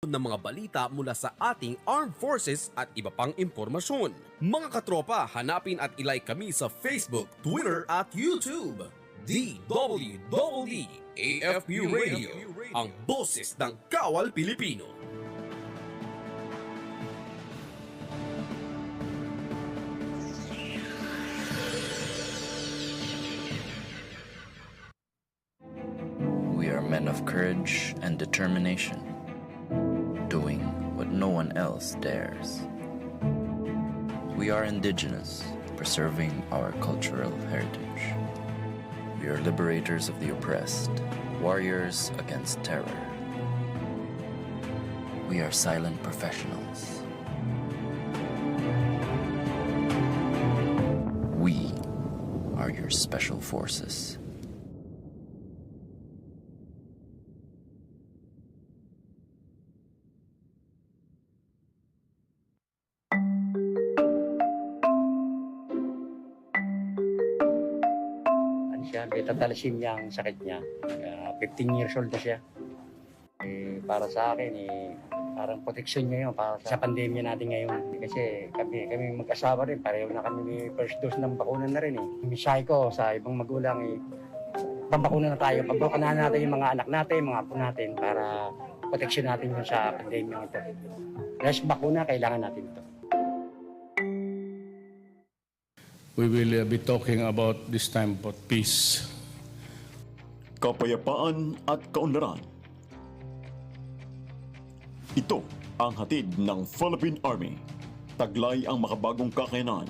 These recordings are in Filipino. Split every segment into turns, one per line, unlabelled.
ng mga balita mula sa ating armed forces at iba pang impormasyon. Mga katropa, hanapin at ilike kami sa Facebook, Twitter at YouTube. DWDD AFP Radio, ang boses ng Kawal Pilipino.
We are men of courage and determination, doing what no one else dares. We are indigenous, preserving our cultural heritage. We are liberators of the oppressed, warriors against terror. We are silent professionals. We are your special forces.
Beta thalassemia ang sakit niya. 15 years old na siya. Para sa akin, parang proteksyon niya yun para sa pandemya natin ngayon. Kasi kami mag-asawa rin, pareho na kami may first dose ng bakuna na rin. Misahe ko sa ibang magulang, pambakuna na tayo. Pagbakunahan natin yung mga anak natin, mga apo natin para proteksyon natin yun sa pandemya ito. Dahil bakuna, kailangan natin ito.
We will be talking about this time about peace.
Kapayapaan at kaunlaran. Ito ang hatid ng Philippine Army. Taglay ang makabagong kakayanan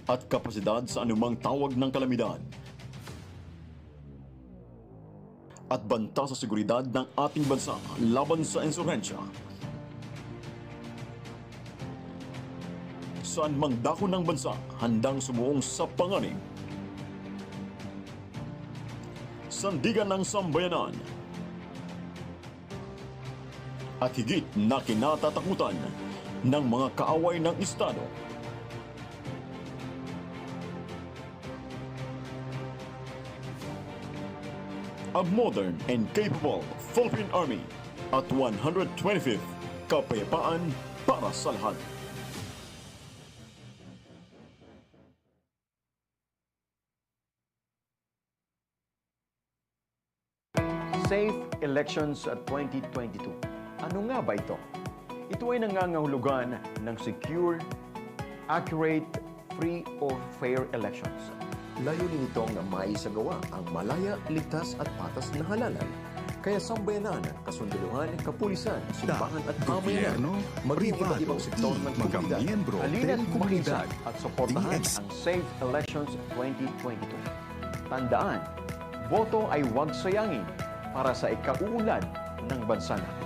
at kapasidad sa anumang tawag ng kalamidad. At banta sa seguridad ng ating bansa laban sa insurhensya. Saan mang dako ng bansa, handang sumuong sa panganib. Sandigan ng sambayanan. At higit na kinatatakutan ng mga kaaway ng Estado. A modern and capable Philippine Army at 125th Kapayapaan para sa lahat.
Safe Elections 2022. Ano nga ba ito? Ito ay nangangahulugan ng secure, accurate, free or fair elections.
Layunin nitong maisagawa ang malaya, ligtas at patas na halalan. Kaya sambayanan, kasundaluhan, kapulisan, simbahan at pamayanan, maging iba't ibang sektor ng komunidad,
halina't makinig at suportahan ang Safe Elections 2022. Tandaan, boto ay huwag sayangin para sa ikauunlad ng bansa natin.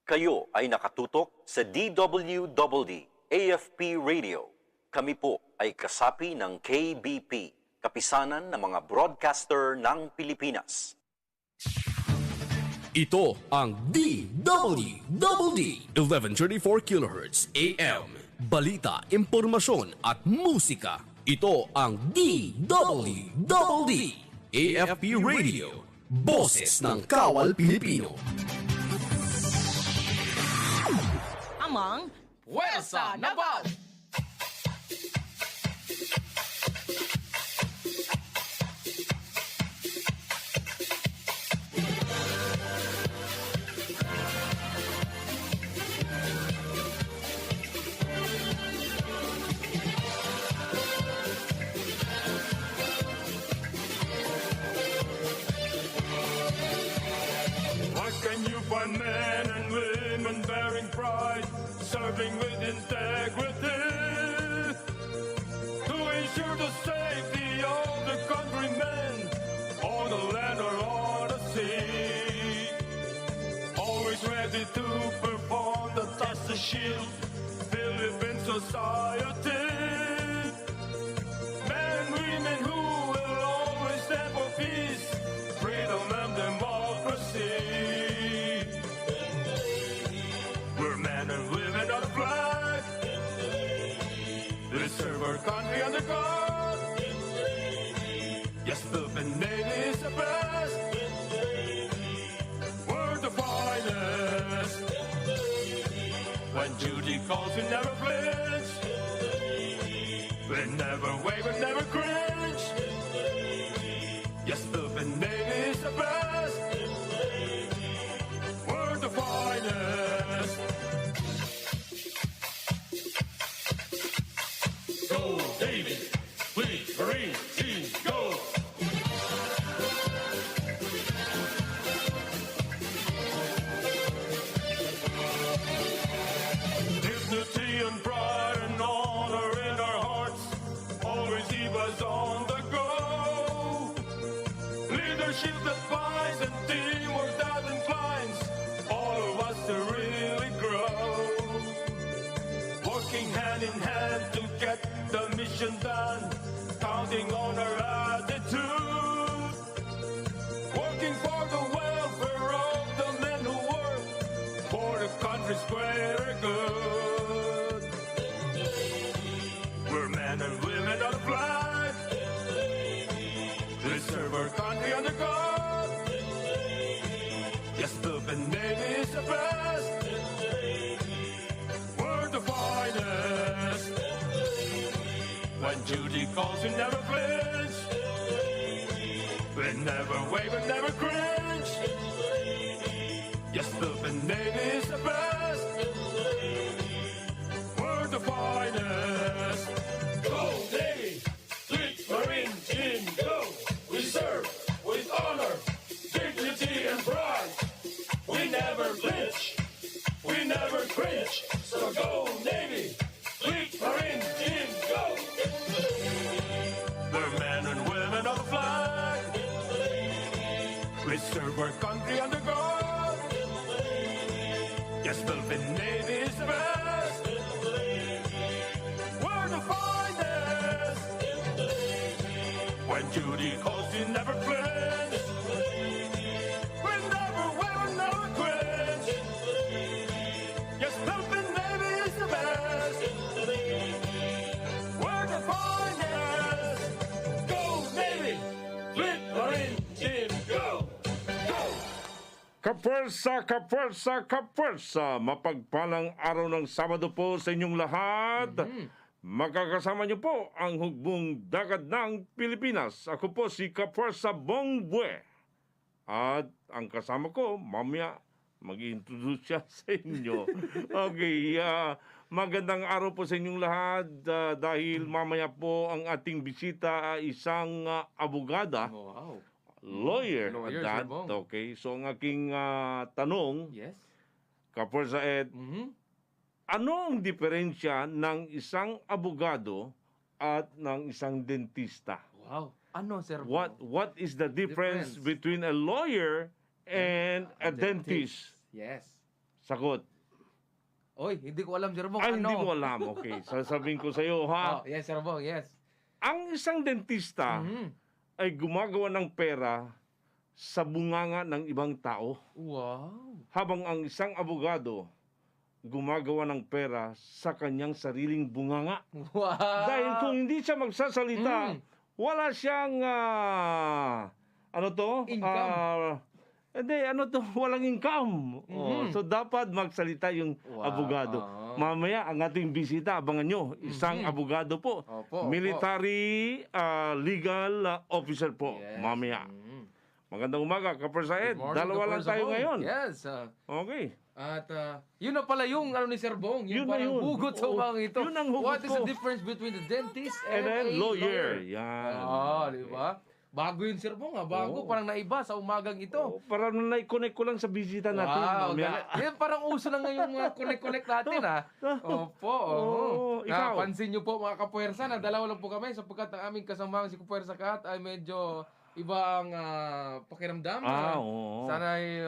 Kayo ay nakatutok sa DWDD AFP Radio. Kami po ay kasapi ng KBP, Kapisanan ng mga Broadcaster ng Pilipinas.
Ito ang DWDD 1134 kHz AM. Balita, impormasyon at musika. Ito ang DWDD AFP Radio, boses ng Kawal Pilipino.
Amang Puwersa Naval!
Men and women bearing pride, serving with integrity, to ensure the safety of the countrymen, on the land or on the sea. Always ready to perform the task to shield Philippine society. Men, women who will always stand for peace, freedom and democracy. Serve our country under God. Yes, Philippine Navy is the best. We're the finest. When duty calls, we never flinch. We never waver, never cringe. Yes, Philippine Navy is the best. We're the finest. Go Navy, fleet, marine, team, go. Dignity and pride and honor in our hearts always keep us on the go. Leadership that binds and teamwork that inclines all of us to really grow. Working hand in hand to get the mission done, counting on our attitude. Working for the welfare of the men who work for the country's greater good. We're men and women on the flag. We serve our country under God. Yes, Philippine Navy is the best. We're the finest. When duty calls, we never flinch. We never waver, never cringe. Yes, Philippine Navy is the best. We're the finest. Go Navy, fleet, marine, team, go. We serve with honor, dignity, and pride. We never flinch. We never cringe. So go Navy, fleet, marine, team, go. We're men and women of the flag. We serve our country under God. Yes, Philippine Navy is the best. We're the finest. When duty calls, you never flinch. We never waver, never cringe. Yes, Philippine Navy is the best. We're the finest. Go Navy, fleet, marine, team, go. Go.
Kapwersa, mapagpalang araw ng Sabado po sa inyong lahat. Makakasama niyo po ang Hugbong Dagat ng Pilipinas. Ako po si Kapwersa Bong. At ang kasama ko, mamaya mag-introduce siya sa inyo. Okay, magandang araw po sa inyong lahat dahil mamaya po ang ating bisita ay isang abogada.
Wow.
Lawyer,
Lawyer,
Dad.
Sir Bong.
Okay, so ang aking tanong,
Yes.
Kapwersa Ed, ano ang diferensya ng isang abogado at ng isang dentista?
Wow. Ano, Sir Bong?
What is the difference between a lawyer and a dentist?
Yes.
Sagot.
Oy, hindi ko alam, Sir Bong.
Ay,
Ano?
hindi mo alam. Okay, sasabihin ko sa iyo, ha?
Oh, yes, Sir Bong, yes.
Ang isang dentista ay gumagawa ng pera sa bunganga ng ibang tao.
Wow.
Habang ang isang abogado gumagawa ng pera sa kanyang sariling bunganga.
Wow.
Dahil kung hindi siya magsasalita, wala siyang
Income.
Walang income. So dapat magsalita yung abogado. Mamaya ang ating bisita, abangan nyo, isang abogado po. Military legal officer po.
Yes.
Mamaya. Magandang umaga, Kapwersa Ed.
Good morning,
Dalawa lang
Kapwersa
tayo
Bong.
ngayon.
Yes.
Okay.
At yun na pala yung ano ni Sir Bong, yung
Yun na
parang
yun.
hugot sa
Oo.
mga ito.
Yun ang hugot
What is the
ko.
difference between the dentist
And
and,
then
a
lawyer. Yan.
Di ba? Bago yun, Sir Bong, ha? Bago,
Oo.
parang naiba sa umagang ito.
Parang na-connect ko lang sa bisita natin.
Wow,
Mamaya.
yan parang uso na ngayong mga connect natin, ha? Opo,
ikaw.
Pansin nyo po, mga kapwersa, na dalawa lang po kami sapagkat ang aming kasamang si Kapwersa Kat ay medyo ibang pakiramdam.
Oo.
Sana ay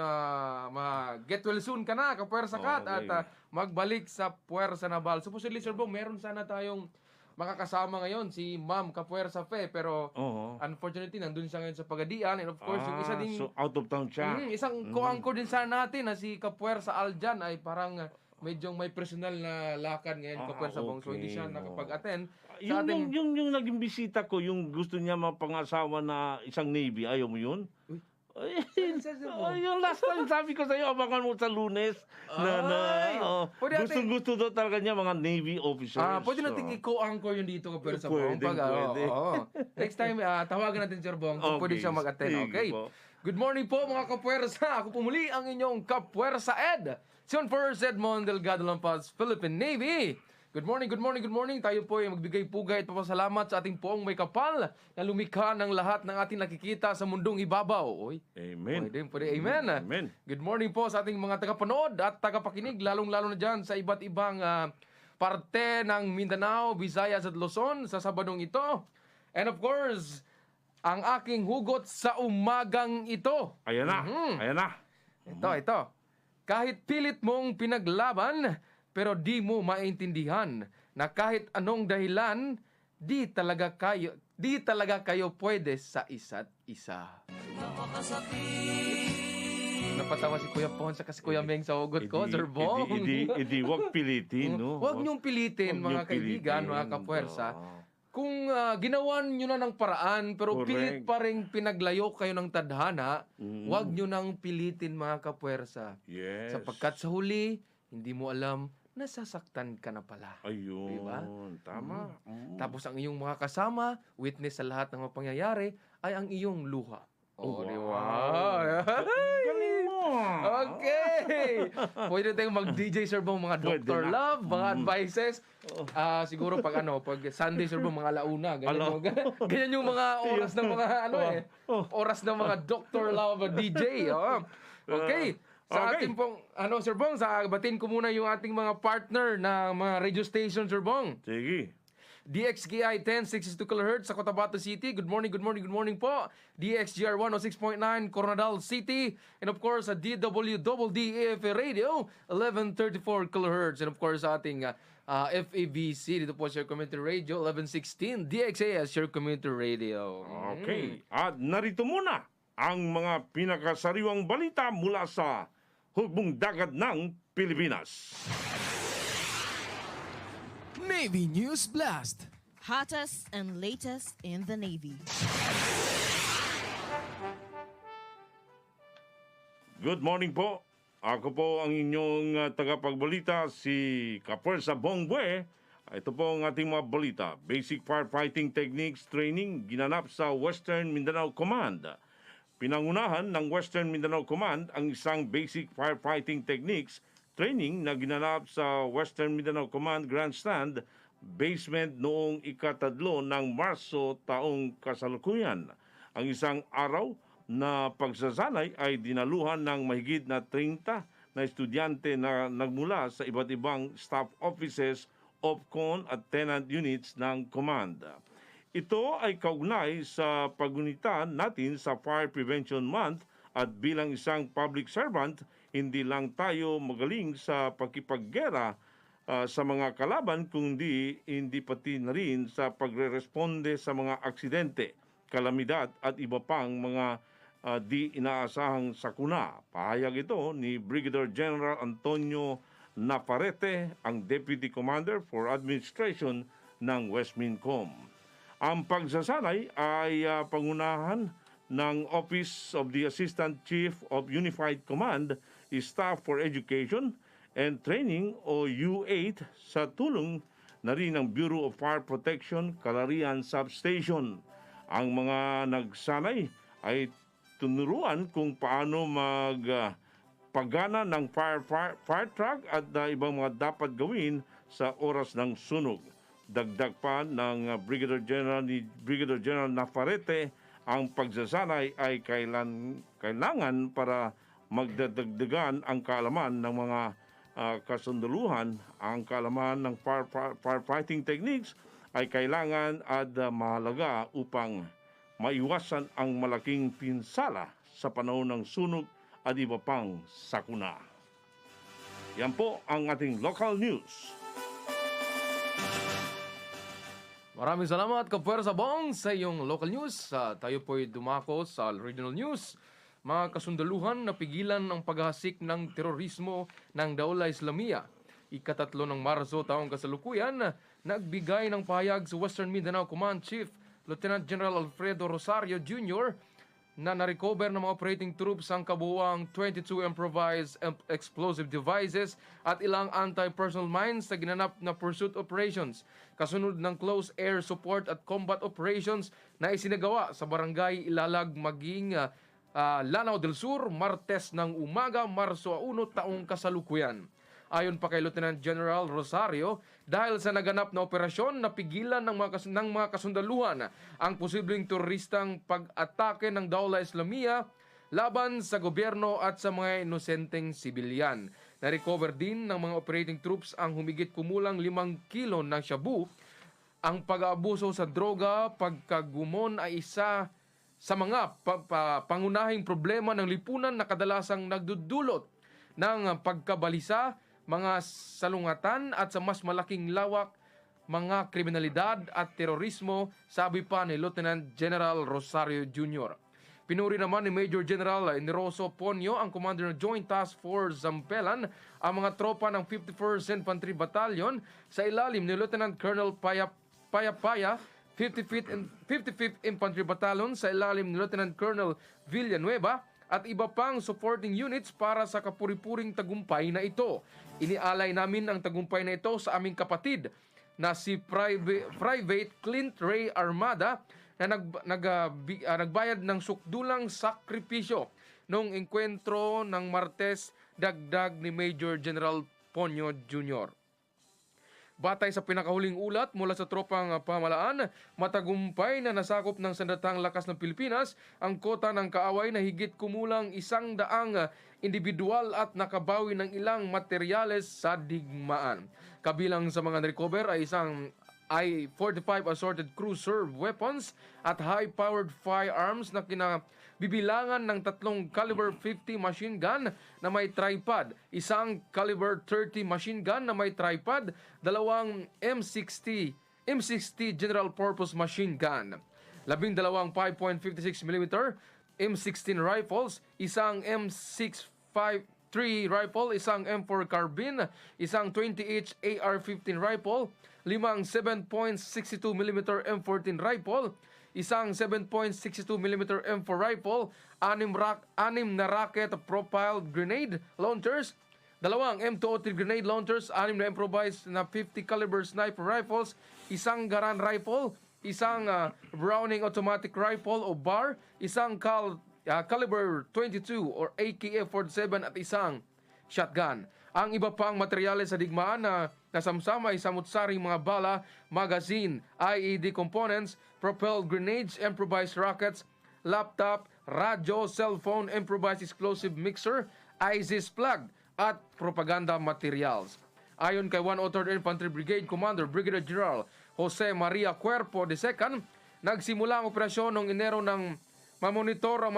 get well soon ka na, Kapwersa Kat,
Okay.
at magbalik sa Puwersa na Bal. Supposedly, Sir Bong, meron sana tayong makakasama ngayon si Ma'am Kapwersa Fe, pero unfortunately nandun siya ngayon sa Pagadian, and of course yung isa ding
So out of town siya.
isang co-anchor din sana natin na si Kapwersa Aljan ay parang medyo may personal na lakad ngayon Kapwersa Bong, so hindi siya nakapag-attend sa ating...
Yung naging bisita ko, yung gusto niya mapangasawa na isang Navy, ayaw mo yun? Yung last time sabi ko sa'yo, abangan mo sa Lunes. Gusto daw talaga niya mga Navy officers.
Pwede natin i-co-anchor yun dito kapag sa Bong.
Pwede.
Next time, tawagan natin Sir Bong kung pwede siya mag-attend. Okay? Good morning po mga kapwersa. Ako po muli ang inyong kapwersa Ed. Sion First Edmond Delgado Lampas, Philippine Navy. Good morning. Tayo po ay magbigay pugay at papasalamat sa ating poong may kapal na lumikha ng lahat ng ating nakikita sa mundong ibabaw.
Amen.
Pwede. Amen. Good morning po sa ating mga tagapanood at tagapakinig, lalong-lalo na dyan sa iba't ibang parte ng Mindanao, Visayas at Luzon sa Sabadong ito. And of course, ang aking hugot sa umagang ito.
Ayan na.
Ito. Kahit pilit mong pinaglaban, pero di mo maintindihan na kahit anong dahilan, di talaga kayo pwede sa isa't isa. Napatawa si Kuya Pon sa kasi Kuya Meng sa hugot ko, Sir Bong.
Wag pilitin, no?
Huwag niyong pilitin, mga kaibigan, mga kapwersa. Kung ginawan nyo na ng paraan, pero pilit pa rin pinaglayo kayo ng tadhana, huwag nyo nang pilitin, mga kapwersa.
Yes.
Sapagkat sa huli, hindi mo alam, nasasaktan ka na pala.
Ayun,
diba?
Tama.
Tapos ang iyong mga kasama, witness sa lahat ng mga pangyayari, ay ang iyong luha. Diba?
Galing mo.
Okay. Pwede tayong mag-DJ, Sir Bong, mga Dr. Love, mga advices. Siguro pag Sunday, Sir Bong, mga alauna. Ganyan yung mga oras ng mga oras ng mga Dr. Love DJ. Okay. Sa ating pong, Sir Bong, batin ko muna yung ating mga partner na mga radio station, Sir Bong.
Sige.
DXGI 1062 kHz sa Cotabato City. Good morning po. DXGR 106.9 Coronadal City. And of course, sa DWDD AFA Radio 1134 kHz. And of course, sa ating FABC, dito po Share Community Radio 1116 DXAS Share Community Radio.
Okay. At narito muna ang mga pinakasariwang balita mula sa Hugbong Dagat ng Pilipinas.
Navy News Blast.
Hottest and latest in the Navy.
Good morning po. Ako po ang inyong tagapagbalita, si Kapwersa Bong. Ito po ang ating mga balita. Basic Firefighting Techniques Training ginanap sa Western Mindanao Command. Pinangunahan ng Western Mindanao Command ang isang Basic Firefighting Techniques training na ginanap sa Western Mindanao Command Grandstand Basement noong ika-3 ng Marso taong kasalukuyan. Ang isang araw na pagsasanay ay dinaluhan ng mahigit na 30 na estudyante na nagmula sa iba't ibang staff offices, OPCON at tenant units ng Command. Ito ay kaugnay sa pagunita natin sa Fire Prevention Month at bilang isang public servant, hindi lang tayo magaling sa pakipaggera sa mga kalaban, kundi hindi pati na rin sa pagre-responde sa mga aksidente, kalamidad at iba pang mga di inaasahang sakuna. Pahayag ito ni Brigadier General Antonio Nafarete, ang Deputy Commander for Administration ng Westmincom. Ang pagsasanay ay pangunahan ng Office of the Assistant Chief of Unified Command, Staff for Education and Training o U8 sa tulong na rin ng Bureau of Fire Protection, Calarian Substation. Ang mga nagsanay ay tunuruan kung paano magpagana ng fire truck at ibang mga dapat gawin sa oras ng sunog. Dagdag pa ng Brigadier General Nafarete, ang pagsasanay ay kailangan para magdadagdagan ang kaalaman ng mga kasundaluhan. Ang kaalaman ng firefighting techniques ay kailangan at mahalaga upang maiwasan ang malaking pinsala sa panahon ng sunog at iba pang sakuna. Yan po ang ating local news.
Maraming salamat, Kapwersa Bong, sa iyong local news. Tayo po'y dumako sa regional news. Mga kasundaluhan na pigilan ang paghasik ng terorismo ng Daula Islamia. Ika-3 ng Marso taong kasalukuyan, nagbigay ng pahayag sa Western Mindanao Command Chief Lieutenant General Alfredo Rosario Jr. na na-recover ng mga operating troops ang kabuuang 22 improvised explosive devices at ilang anti-personnel mines sa ginanap na pursuit operations, kasunod ng close air support at combat operations na isinagawa sa barangay Ilalag maging Lanao del Sur, Martes ng umaga, Marso 1 taong kasalukuyan. Ayon pa kay Lieutenant General Rosario, dahil sa naganap na operasyon, napigilan ng mga kasundaluhan ang posibleng turistang pag-atake ng Daula Islamia laban sa gobyerno at sa mga inosenteng sibilyan. Na-recover din ng mga operating troops ang humigit kumulang 5 kilo ng shabu. Ang pag-aabuso sa droga, pagkagumon ay isa sa mga pangunahing problema ng lipunan na kadalasang nagdudulot ng pagkabalisa, mga salungatan at sa mas malaking lawak mga kriminalidad at terorismo, sabi pa ni Lieutenant General Rosario Jr. Pinuri naman ni Major General Neroso Ponyo, ang commander ng Joint Task Force Zampelan, ang mga tropa ng 51st Infantry Battalion sa ilalim ni Lieutenant Colonel Payapaya, 55th Infantry Battalion sa ilalim ni Lieutenant Colonel Villanueva, at iba pang supporting units para sa kapuri-puring tagumpay na ito. Inialay namin ang tagumpay na ito sa aming kapatid na si Private Clint Ray Armada na nagbayad ng sukdulang sakripisyo noong engkwentro ng Martes, dagdag ni Major General Ponyo Jr. Batay sa pinakahuling ulat mula sa tropang pamalaan, matagumpay na nasakop ng Sandatang Lakas ng Pilipinas ang kota ng kaaway na higit kumulang 100 individual at nakabawi ng ilang materyales sa digmaan. Kabilang sa mga recover ay isang I-45 assorted cruiser weapons at high-powered firearms na kinabibilangan ng 3 caliber 50 machine gun na may tripod, isang caliber 30 machine gun na may tripod, 2 M60 general purpose machine gun, 12 5.56mm M16 rifles, isang M653 rifle, isang M4 carbine, isang 20H AR-15 rifle, 5 7.62mm M14 rifle, isang 7.62mm M4 rifle, 6 na rocket propelled grenade launchers, 2 M203 grenade launchers, 6 na improvised na 50 caliber sniper rifles, isang Garand rifle, isang Browning automatic rifle o BAR, isang caliber 22 or AK-47 at isang shotgun. Ang iba pang materyales sa digmaan na nasamsama ay samut-saring mga bala, magazine, IED components, propelled grenades, improvised rockets, laptop, radyo, cellphone, improvised explosive mixer, ISIS plug, at propaganda materials. Ayon kay 103rd Infantry Brigade Commander Brigadier General Jose Maria Cuerpo II, nagsimula ang operasyon noong Enero ng mamonitor ang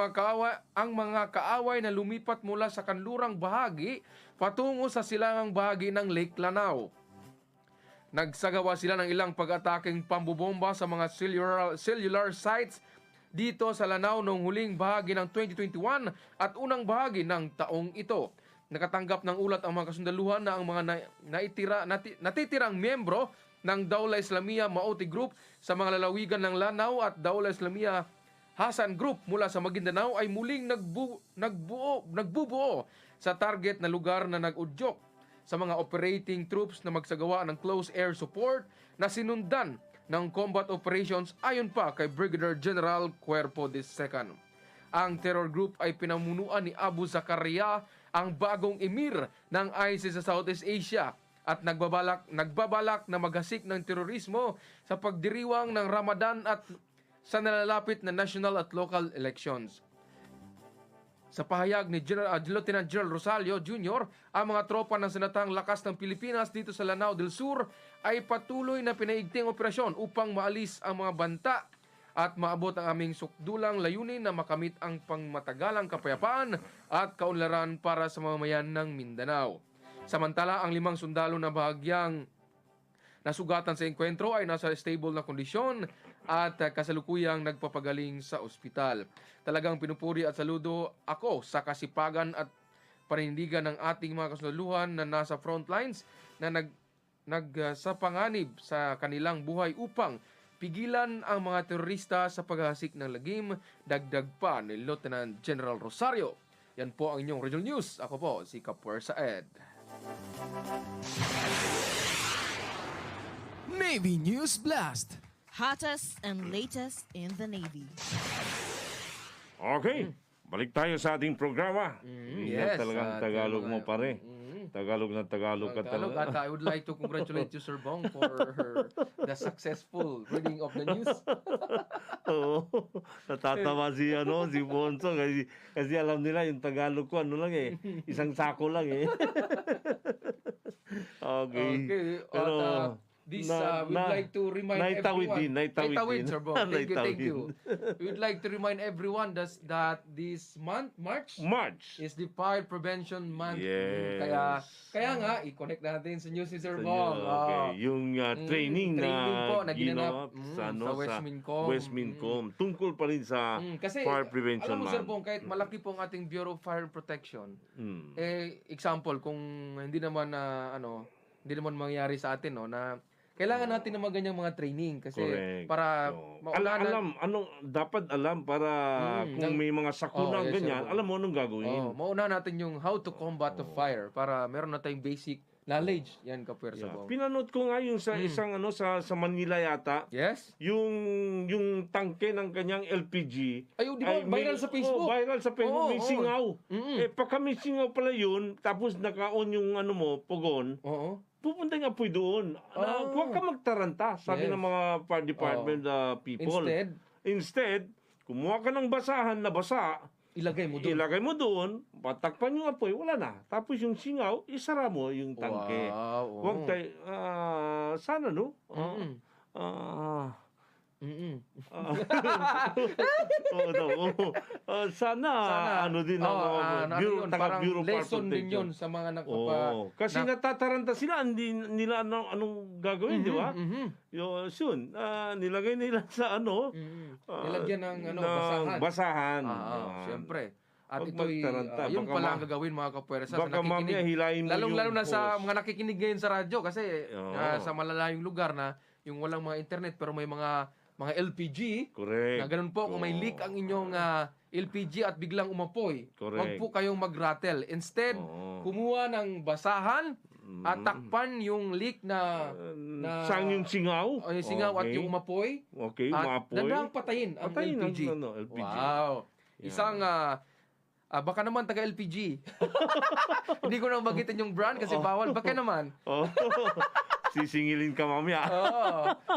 mga kaaway na lumipat mula sa kanlurang bahagi patungo sa silangang bahagi ng Lake Lanao. Nagsagawa sila ng ilang pag-ataking pambobomba sa mga cellular sites dito sa Lanao noong huling bahagi ng 2021 at unang bahagi ng taong ito. Nakatanggap ng ulat ang mga kasundaluhan na ang mga natitirang miyembro ng Daula Islamia Maoti Group sa mga lalawigan ng Lanao at Daula Islamia Hasan Group mula sa Maguindanao ay muling nagbubuo sa target na lugar na nag-udyok sa mga operating troops na magsagawa ng close air support na sinundan ng combat operations ayon pa kay Brigadier General Cuerpo II. Ang terror group ay pinamunuan ni Abu Zakaria, ang bagong emir ng ISIS sa Southeast Asia, at nagbabalak na maghasik ng terorismo sa pagdiriwang ng Ramadan at sa nalalapit na national at local elections. Sa pahayag ni Lieutenant General Rosario Jr., ang mga tropa ng Sandatang Lakas ng Pilipinas dito sa Lanao del Sur ay patuloy na pinaigting operasyon upang maalis ang mga banta at maabot ang aming sukdulang layunin na makamit ang pangmatagalang kapayapaan at kaunlaran para sa mamamayan ng Mindanao. Samantala, ang 5 sundalo na bahagyang nasugatan sa engkwentro ay nasa stable na kondisyon at kasalukuyang nagpapagaling sa ospital. Talagang pinupuri at saludo ako sa kasipagan at panindigan ng ating mga kasundaluhan na nasa front lines na nagsapanganib sa kanilang buhay upang pigilan ang mga terorista sa paghahasik ng lagim, dagdag pa ni Lieutenant General Rosario. Yan po ang inyong Regional News. Ako po si Kapuersa Ed.
Navy News Blast.
Hottest and latest in the Navy.
Okay, balik tayo sa ating programa.
Yes,
Talagang Tagalog mo pare. Tagalog na Tagalog ka
Tagalog,
talaga.
at I would like to congratulate you, Sir Bong, for the successful reading of the news.
Oo. Natatawa si Bonso kasi alam nila yung Tagalog ko isang sako lang eh. Okay. Pero
We'd like to remind everyone. Naitawid, Sir Bong. Thank you. We'd like to remind everyone that this month, March, is the Fire Prevention Month.
Yes.
Kaya nga, i-connect natin sa news si Sir Bong.
Okay. Yung training
po na
ginanap
sa
Westmincom. Tungkol pa rin sa
kasi,
Fire Prevention
Month. Alam mo,
Month.
Sir Bong, kahit malaki po ang ating Bureau of Fire Protection, example, kung hindi naman mangyari sa atin, na kailangan natin ng mga ganyang mga training kasi
Correct.
para
dapat alam para kung may mga sakuna ganyan, alam mo anong gagawin.
Mauna natin yung how to combat the fire para meron na tayong basic knowledge. Yan, Kapuersa Bong.
Pinanood ko nga yung sa isang sa Manila yata.
Yes.
Yung tangke ng kanyang LPG.
Ayun, di ba? Viral sa Facebook.
Viral sa Facebook. May singaw. Pagka may singaw pala yun, tapos naka-on yung pogon. Pupunta nga po doon. Huwag ka magtaranta, sabi ng mga fire department people. Instead, kumuha ka ng basahan na basa,
ilagay
mo doon, patakpan yung apoy, wala na. Tapos yung singaw, isara mo yung tangke. Huwag tayo, sana sana din
parang lesson din yun sa mga
kasi natataranta sila, hindi nila anong gagawin, di ba? Soon, nilagay nila sa
nilagyan ng
basahan.
Siyempre. At ito'y, yun pala ang gagawin mga Kapuersa sa
nakikinig.
Lalong-lalo na sa mga nakikinig ngayon sa radyo kasi sa malalayong lugar na yung walang mga internet pero may mga LPG.
Correct.
Na ganun po, kung may leak ang inyong LPG at biglang umapoy, huwag po kayong mag-rattle. Instead, kumuha ng basahan at takpan yung leak na
sang yung singaw.
Yung singaw at yung umapoy.
Okay,
at
umapoy.
Dandang patayin ang LPG.
LPG.
Wow. Isang baka naman taga-LPG. Hindi ko na magitin yung brand kasi bawal. Baka naman.
Sisingilin ka mamaya.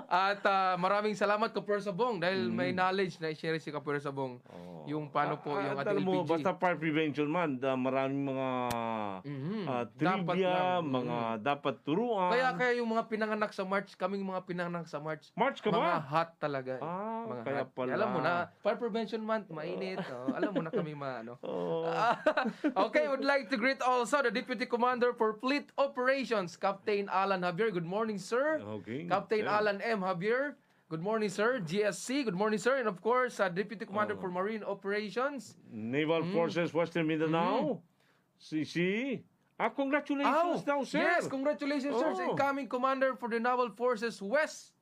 At maraming salamat Kapuersa Bong dahil may knowledge na i-share si Kapuersa Bong yung paano po yung ating LPG.
Basta Fire Prevention Month, maraming mga trivia, mga dapat turuan.
Kaya yung mga pinanganak sa March, kaming mga pinanganak sa March.
March ka ba?
Mga hot talaga. Mga
kaya
hot.
pala.
Alam mo na, Fire Prevention Month, mainit. Alam mo na kami Okay, would like to greet also the Deputy Commander for Fleet Operations, Captain Alan Javier. Good morning, sir.
Okay.
Captain Alan M. Javier. Good morning, sir. GSC. Good morning, sir. And of course, Deputy Commander for Marine Operations.
Naval Forces Western Mindanao. CC. Congratulations daw, sir.
Yes, congratulations, sir. Sa incoming Commander for the Naval Forces West.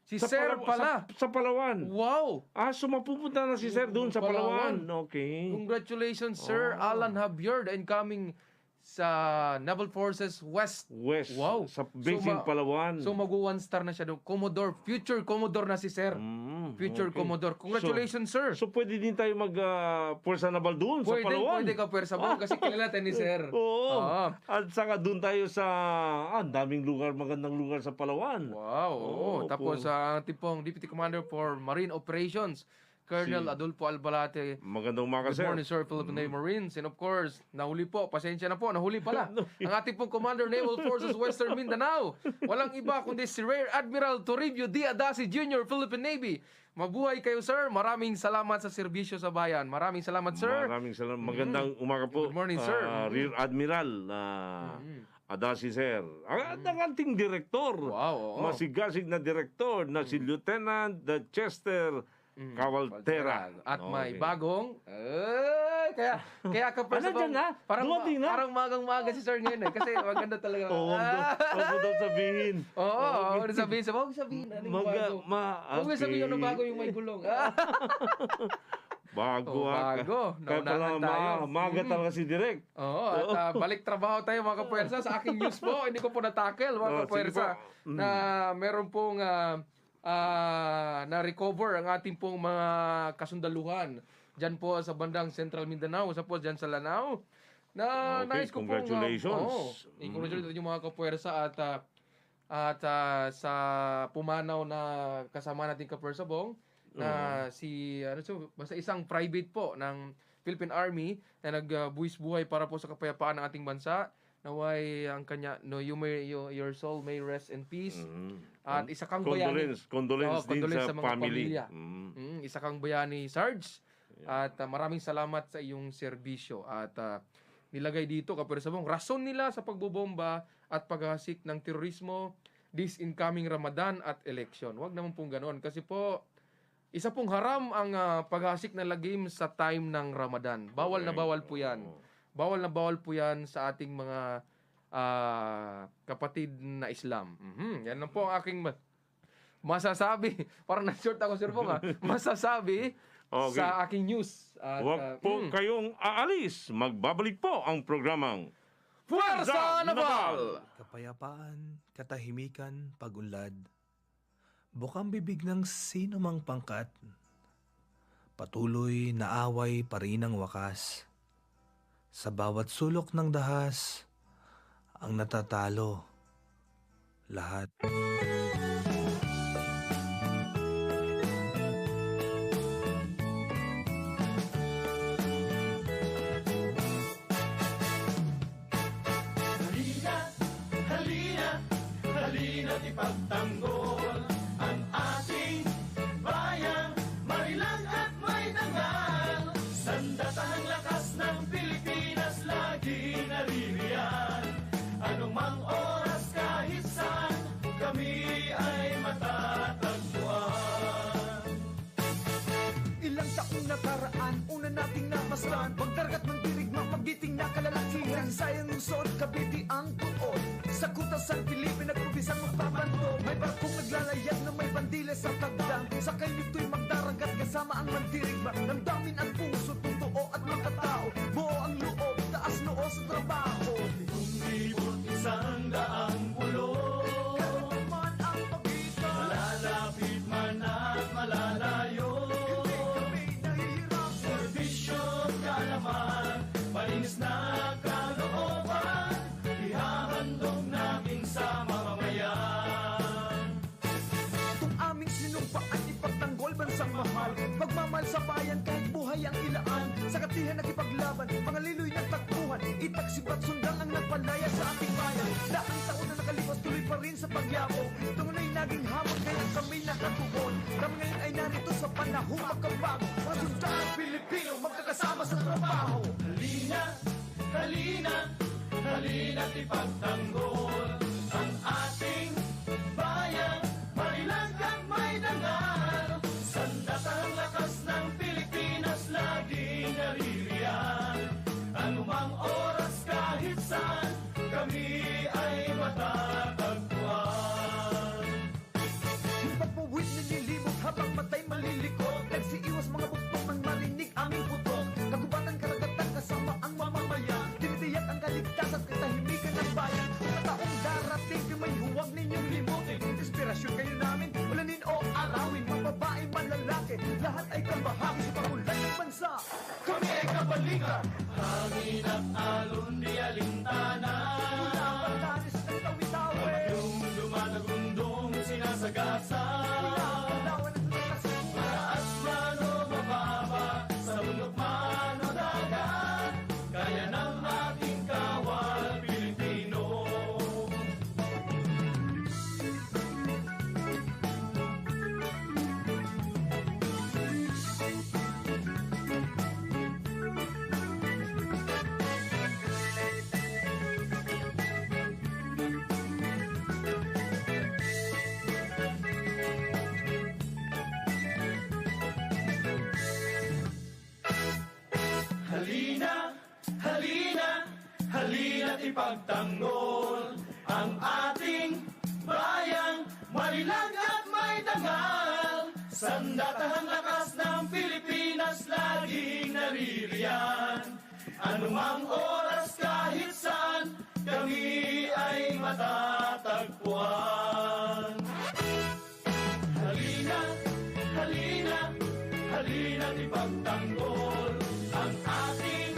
Si Sir pala.
Sa Palawan.
Wow.
So mapupunta na si Sir doon sa Palawan. Okay.
Congratulations, Sir Alan Javier, the incoming sa Naval Forces West. Wow.
Sa basing Palawan.
So mag-1 star na siya doon. Commodore, future Commodore na si Sir. Future Commodore. Congratulations, sir.
So pwede din tayo mag-Puwersa Naval doon sa Palawan.
Pwede ka Puwersa Bong kasi kilala tayo ni Sir.
Oo. At saka doon tayo sa daming lugar, magandang lugar sa Palawan.
Wow. Tapos ang tipong Deputy Commander for Marine Operations, Colonel Adolfo Albalate.
Magandang umaga,
sir. Good morning, sir, Philippine Marines. And of course, nahuli po. Pasensya na po, nahuli pala. Ang ating pong Commander Naval Forces Western Mindanao. Walang iba kundi si Rear Admiral Toribio D. Adasi Jr., Philippine Navy. Mabuhay kayo, sir. Maraming salamat sa serbisyo sa bayan. Maraming salamat, sir.
Maraming salamat. Magandang umaga po.
Good morning, sir.
Rear Admiral Adasi, sir. Ang ating direktor.
Wow.
Masigasig na direktor na si Lieutenant Chester Kawaltera.
At may
Okay.
bagong kaya kapag
Ano dyan, ha? Dumating na?
parang magang-maga si Sir ngayon kasi maganda talaga.
Huwag mo daw sabihin.
Oo, huwag sabihin. Ano yung bago? Huwag mo sabihin ano bago yung may gulong.
Bago. Kaya
Naunahan
pala
tayo.
maga talaga si Direk.
Oo, at balik trabaho tayo mga kapuwersa. Sa aking news po, hindi ko po natakel mga kapuwersa na meron pong na-recover ang ating pong mga kasundaluhan. Diyan po sa bandang Central Mindanao, sa po diyan sa Lanao. Na
Okay,
nais ko
congratulations.
congratulations yung mga kapuwersa at sa pumanaw na kasama nating kapuwersa Bong na basta isang private po ng Philippine Army na nagbuwis buhay para po sa kapayapaan ng ating bansa. Naway ang kanya your soul may rest in peace. At isa kang bayani.
Condolence din sa
mga
family.
pamilya. Isa kang bayani, Sarge. At maraming salamat sa iyong serbisyo. At nilagay dito kapuwersa Bong rason nila sa pagbobomba at paghahasik ng terorismo this incoming Ramadan at election. Huwag naman pong ganoon kasi po isa pong haram ang paghasik ng lagim sa time ng Ramadan. Bawal na bawal po yan. Bawal na bawal po yan sa ating mga kapatid na Islam. Yan lang po ang aking masasabi. Parang na-short ako, Sir Bong. Masasabi sa aking news.
Huwag po kayong aalis. Magbabalik po ang programang
Puwersa Naval!
Kapayapaan, katahimikan, pag-unlad. Bukang bibig ng sino mang pangkat. Patuloy na away pa rin ang wakas. Sa bawat sulok ng dahas, ang natatalo. Lahat.
Halina't ipagtanggol ang ating bayang marilang at may dangal. Sandatahang lakas ng Pilipinas laging naririyan. Anumang oras kahit saan kami ay matatagpuan.
Ilang taong nakaraan, una nating namasdan. Pagdargat ng dirigma, magiting na kalalakihan. Sayang lungsod, Cavite ang tuon. Sa kutasan, Pilipin at Probinsang magpapanto. May barkong naglalayag na may bandila sa tagdang. Sakay nito'y magdaragat kasama ang mandirigma. Damdamin ang puso, totoo at makatao. Buo ang loob, taas noo sa trabaho.
Umibot 100 pulo.
Kahit man ang pagitan,
Malalapit man at malalayo.
hindi kami nahihirap.
Serbisyo ka naman, malinis na kalooban. Ihahandog namin sa mamamayan.
Itong aming sinumpaan, ipagtanggol bansang mahal. Pagmamahal sa bayan kahit buhay ang ilaan. Sa katihan nakipaglaban, mga liloy ng takbuhan. Itaksibat sundang ang nagpalaya sa ating bayan. Daang taon na nakalipas, tuloy pa rin sa pagyako. Tunay naging hamon, kaya kami nakatugon. Kami ngayon ay narito sa panahong magkabago. Mga sundang Pilipino, magkakasama sa trabaho.
Halina't ipagtanggol ang ating bayan, marilang at may dangal. Sandatahang lakas ng Pilipinas laging naririyan. Anumang oras kahit saan kami ay matatagpuan.
Yung pagpuwid nililibot habang matay malilikot. Nagsiiwas mga buktok ng marinig aming putok. Kagubatan karagatan kasama ang mamamayan. Tinitiyak ang kaligtasan at katahimikan ng bayan. Mga taong darating di may huwag ninyong limutin. Inspirasyon kayo namin, ulanin o arawin. Mga babae, man lalaki, lahat ay kabahagi sa pangulan ng bansa.
Kami ay kabalikan, hangin at alon di alintana.
Mula Batanes ng Tawi-Tawi,
Yung dumadagundong sinasagasa.
mula Palawan at Nakasimulan.
Mataas man o mababa, sa bundok man o dagat, kaya ng ating kawal Pilipino.
ipagtanggol ang ating bayang marilag at may dangal. Sandatahang lakas ng Pilipinas laging naririyan. Anumang oras kahit saan, kami ay matatagpuan. Halina, halina, halina't ipagtanggol ang ating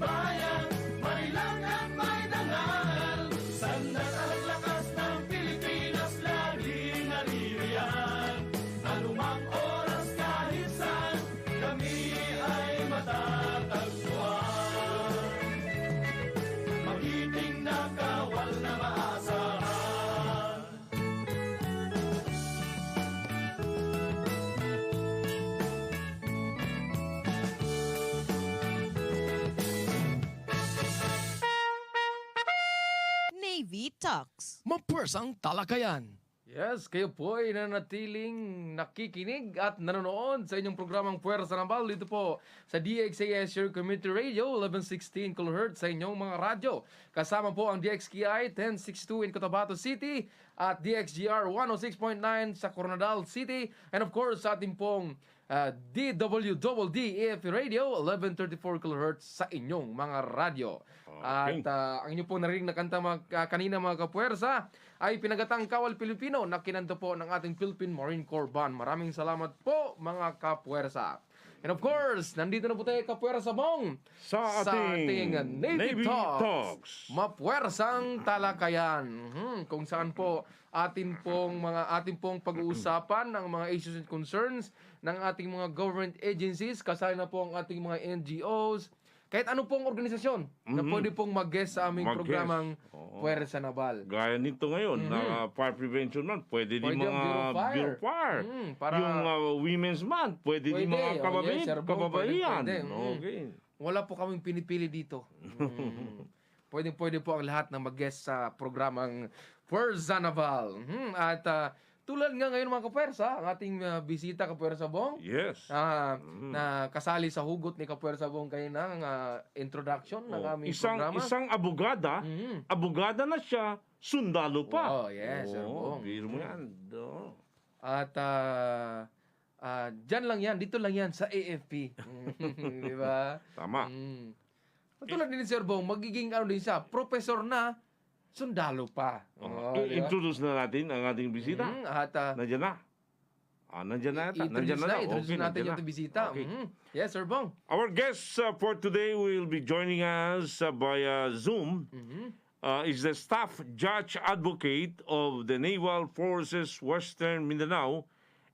bayan, marilang at may dangal. Sandatahang lakas ng Pilipinas laging naririyan. Anumang oras kahit saan, kami ay matatagpuan. Magiting na kawal na maasahan.
Navy Talks.
Mapuwersang talakayan.
Yes, kayo po ay nanatiling nakikinig at nanonood sa inyong programang Puwersa Naval dito po sa DXAS Your Community Radio 1116 kHz sa inyong mga radyo. Kasama po ang DXKI 1062 in Cotabato City at DXGR 106.9 sa Coronadal City, and of course sa ating pong DWDD AFP Radio 1134 kHz sa inyong mga radyo. At ang inyo po narinig na kanta kanina mga kapuwersa ay pinagatang Kawal Pilipino na kinanta po ng ating Philippine Marine Corps Band. Maraming salamat po mga kapuwersa. And of course, nandito na po tayo kapuwersa Bong
sa ating
Navy Talks. Mapuwersang talakayan. Kung saan po ating pong pag-uusapan ng mga issues and concerns ng ating mga government agencies, kasali na po ang ating mga NGOs, kahit ano pong organisasyon na pwede pong mag-guest sa aming programang Puwersa Naval.
Gaya nito ngayon, Fire Prevention Month, pwede din mga Bureau of Fire. Yung Women's Month, pwede din mga kababaihan. Okay.
Wala po kaming pinipili dito. Pwede po ang lahat na mag-guest sa programang Puwersa Naval. At tulad nga ngayon mga kapuwersa, ang ating bisita kapuwersa Bong.
Yes.
Na kasali sa hugot ni kapuwersa Bong kayo ng introduction ng aming programa.
Isang abogada na siya, sundalo pa.
Oh, yes, Sir Bong.
Biro mo yan.
At dyan lang yan, dito lang yan sa AFP. Di ba?
Tama.
Tulad din ni Sir Bong, magiging din siya, professor na, sundalo pa.
Introduce na natin ang ating bisita. Nandiyan na. Nandiyan na yata.
Introduce natin yung bisita.
Okay.
Yes, Sir Bong.
Our guest for today will be joining us via Zoom. Is the Staff Judge Advocate of the Naval Forces Western Mindanao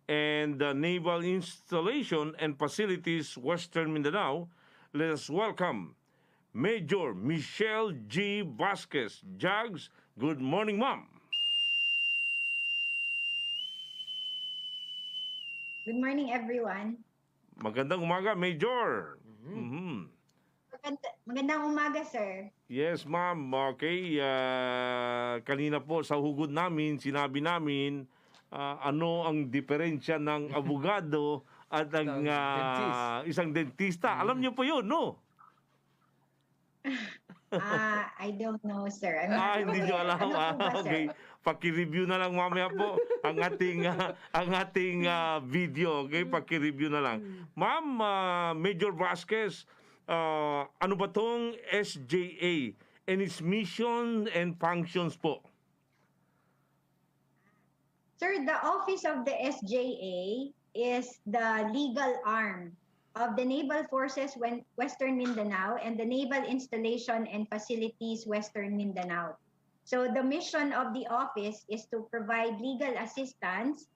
and the Naval Installation and Facilities Western Mindanao. Let us welcome Major Michelle G. Vasquez. Jags, good morning, ma'am.
Good morning, everyone.
Magandang umaga, Major.
Magandang umaga, sir.
Yes, ma'am. Okay. Kanina po sa hugod namin, sinabi namin ano ang diferensya ng abogado at ang isang dentista. Alam niyo po yun, no?
I don't know, sir.
Hindi nyo alam. Okay. Paki-review na lang mamaya po ang ating video. Okay, paki-review na lang. Ma'am, Major Vasquez, ano ba tong SJA and its mission and functions po?
Sir, the office of the SJA is the legal arm of the Naval Forces Western Mindanao and the Naval Installation and Facilities Western Mindanao. So the mission of the office is to provide legal assistance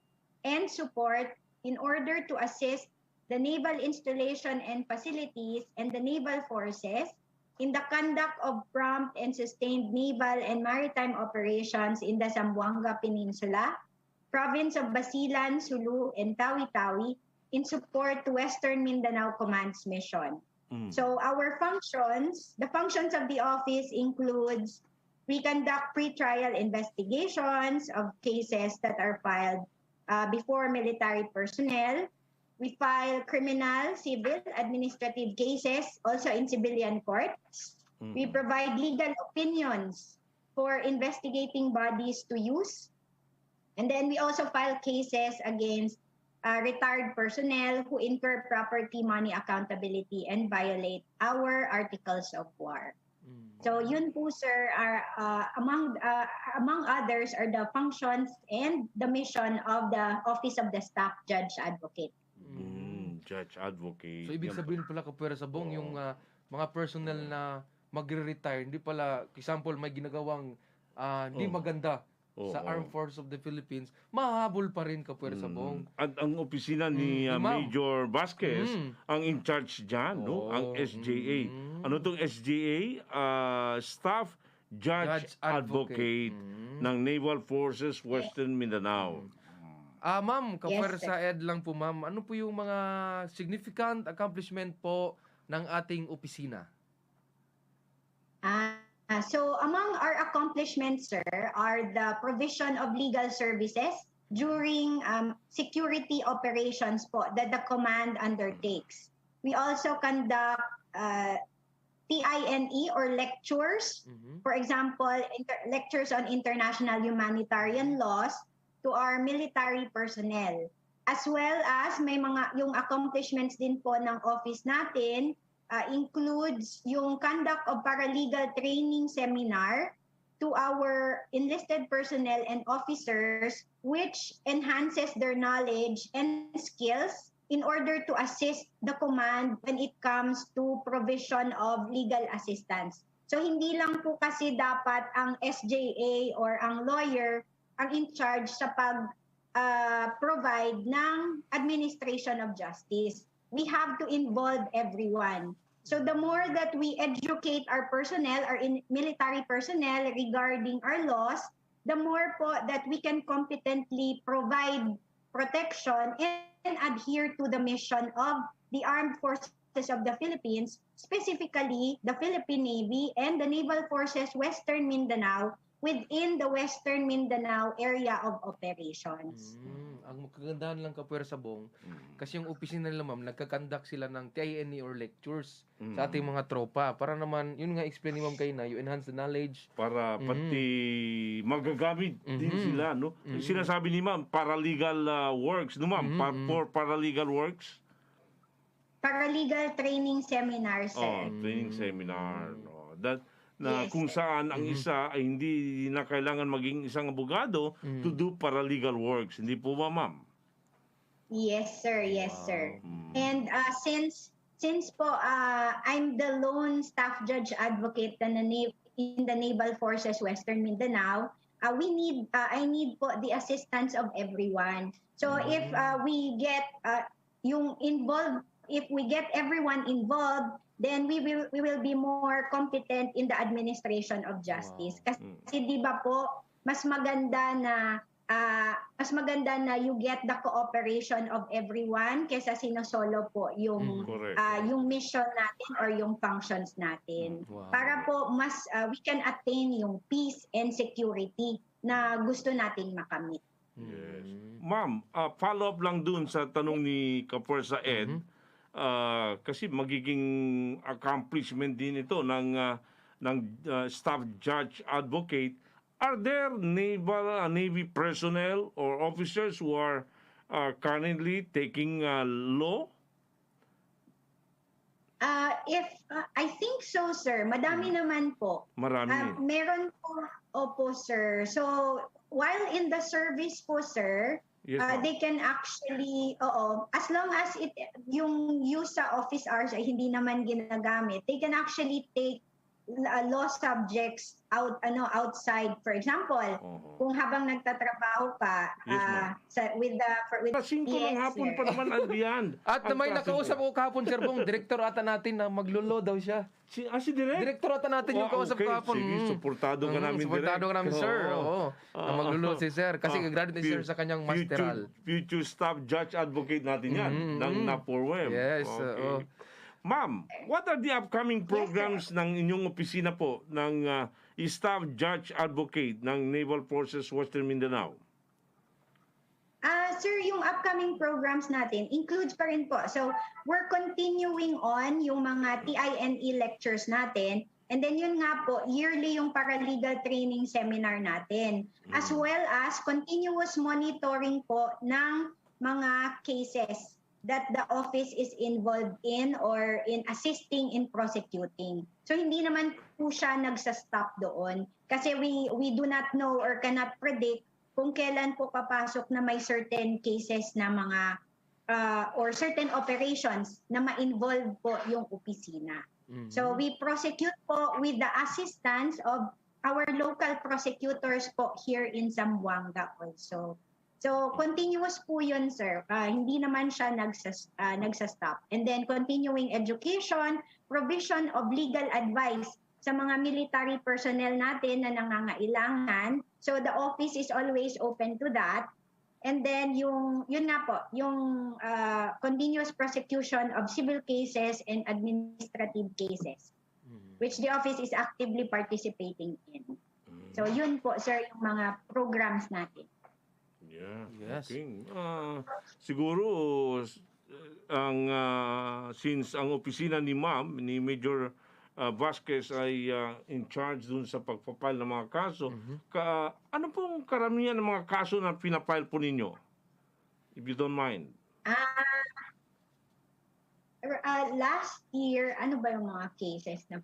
and support in order to assist the Naval Installation and Facilities and the Naval Forces in the conduct of prompt and sustained naval and maritime operations in the Zamboanga Peninsula, province of Basilan, Sulu, and Tawi-Tawi, in support to Western Mindanao Command's mission. So our functions, the functions of the office includes we conduct pre-trial investigations of cases that are filed before military personnel. We file criminal, civil, administrative cases also in civilian courts. We provide legal opinions for investigating bodies to use. And then we also file cases against retired personnel who incur property money accountability and violate our articles of war. So yun po sir, are among others are the functions and the mission of the Office of the Staff Judge Advocate.
Judge Advocate.
So ibig sabihin pala Kapuwersa Bong, yung mga personnel na magre-retire, hindi pala, example, may ginagawang hindi maganda sa Armed Forces of the Philippines, mahabol pa rin Kapuwersa Bong.
At ang opisina ni Major Vasquez, ang in charge dyan, no? Ang SJA. Ano tong SJA? Staff Judge Advocate ng Naval Forces Western Mindanao.
Ma'am, Kapuwersa Ed lang po ma'am, ano po yung mga significant accomplishment po ng ating opisina?
So among our accomplishments, sir, are the provision of legal services during security operations po that the command undertakes. We also conduct TINE or lectures, for example, lectures on international humanitarian laws to our military personnel. As well as may yung accomplishments din po ng office natin includes yung conduct of paralegal training seminar to our enlisted personnel and officers, which enhances their knowledge and skills in order to assist the command when it comes to provision of legal assistance. So hindi lang po kasi dapat ang SJA or ang lawyer ang in charge sa provide ng administration of justice. We have to involve everyone. So the more that we educate our personnel, our military personnel regarding our laws, the more po that we can competently provide protection and adhere to the mission of the Armed Forces of the Philippines, specifically the Philippine Navy and the Naval Forces Western Mindanao within the Western Mindanao area of operations.
Ang kagandahan lang Kapuwersa Bong, kasi yung opisina nila ma'am, nagkakandak sila ng TINE or lectures sa ating mga tropa. Para naman, yun nga explain ni ma'am kayo na, you enhance the knowledge.
Para pati magagamit din sila, no? Sinasabi ni ma'am, paralegal works, no ma'am? For paralegal works?
Paralegal training seminar, sir.
Training seminar. Kung saan ang isa ay hindi na kailangan maging isang abogado to do paralegal works. Hindi po ba, ma'am?
Yes, sir. Yes, sir. And since po I'm the lone staff judge advocate in the Naval Forces Western Mindanao, I need po the assistance of everyone. So if we get if we get everyone involved, then we will be more competent in the administration of justice. Kasi di ba po mas maganda na you get the cooperation of everyone kaysa sinosolo po yung mission natin or yung functions natin. Para po mas we can attain yung peace and security na gusto nating makamit.
Yes. Ma'am, follow up lang dun sa tanong ni Kapuwersa Ed. Kasi magiging accomplishment din ito ng staff judge advocate. Are there Navy personnel or officers who are currently taking law?
I think so, sir. Madami naman po.
Marami.
Meron po, opo, sir. So, while in the service po, sir, they can actually, as long as yung use sa office hours ay hindi naman ginagamit, they can actually take law subjects outside. For example, kung habang nagtatrabaho ka with
lang hapon pa naman andiyan.
At na may nakausap ko kahapon, Sir Bong, director ata natin na maglolo daw siya.
Si Direk?
Director ata natin yung kausap kahapon.
Sige, suportado ka namin, Direk.
Suportado ka namin, sir. Na maglolo si Sir. Kasi graduate ni Sir sa kanyang masteral.
Future staff judge advocate natin yan. Ng NAPORWEB.
Yes.
Ma'am, what are the upcoming programs ng inyong opisina po ng Staff Judge Advocate ng Naval Forces Western Mindanao?
Sir, yung upcoming programs natin includes pa rin po. So, we're continuing on yung mga TINE lectures natin. And then yun nga po, yearly yung paralegal training seminar natin. As well as continuous monitoring po ng mga cases that the office is involved in or in assisting in prosecuting. So hindi naman po siya nagsa-stop doon kasi we do not know or cannot predict kung kailan po papasok na may certain cases na mga or certain operations na ma-involve po yung opisina. So we prosecute po with the assistance of our local prosecutors po here in Zamboanga also. So, continuous po yun, sir. Hindi naman siya nagsastop. And then, continuing education, provision of legal advice sa mga military personnel natin na nangangailangan. So, the office is always open to that. And then, yun nga po, yung continuous prosecution of civil cases and administrative cases, which the office is actively participating in. So, yun po, sir, yung mga programs natin.
Yeah. Yes. Okay. Siguro since ang opisina ni Ma'am ni Major Vasquez ay in charge dun sa pagpapile ng mga kaso, ano pong karamihan ng mga kaso na pinapile po ninyo? If you don't mind.
Last year, ano ba yung mga cases na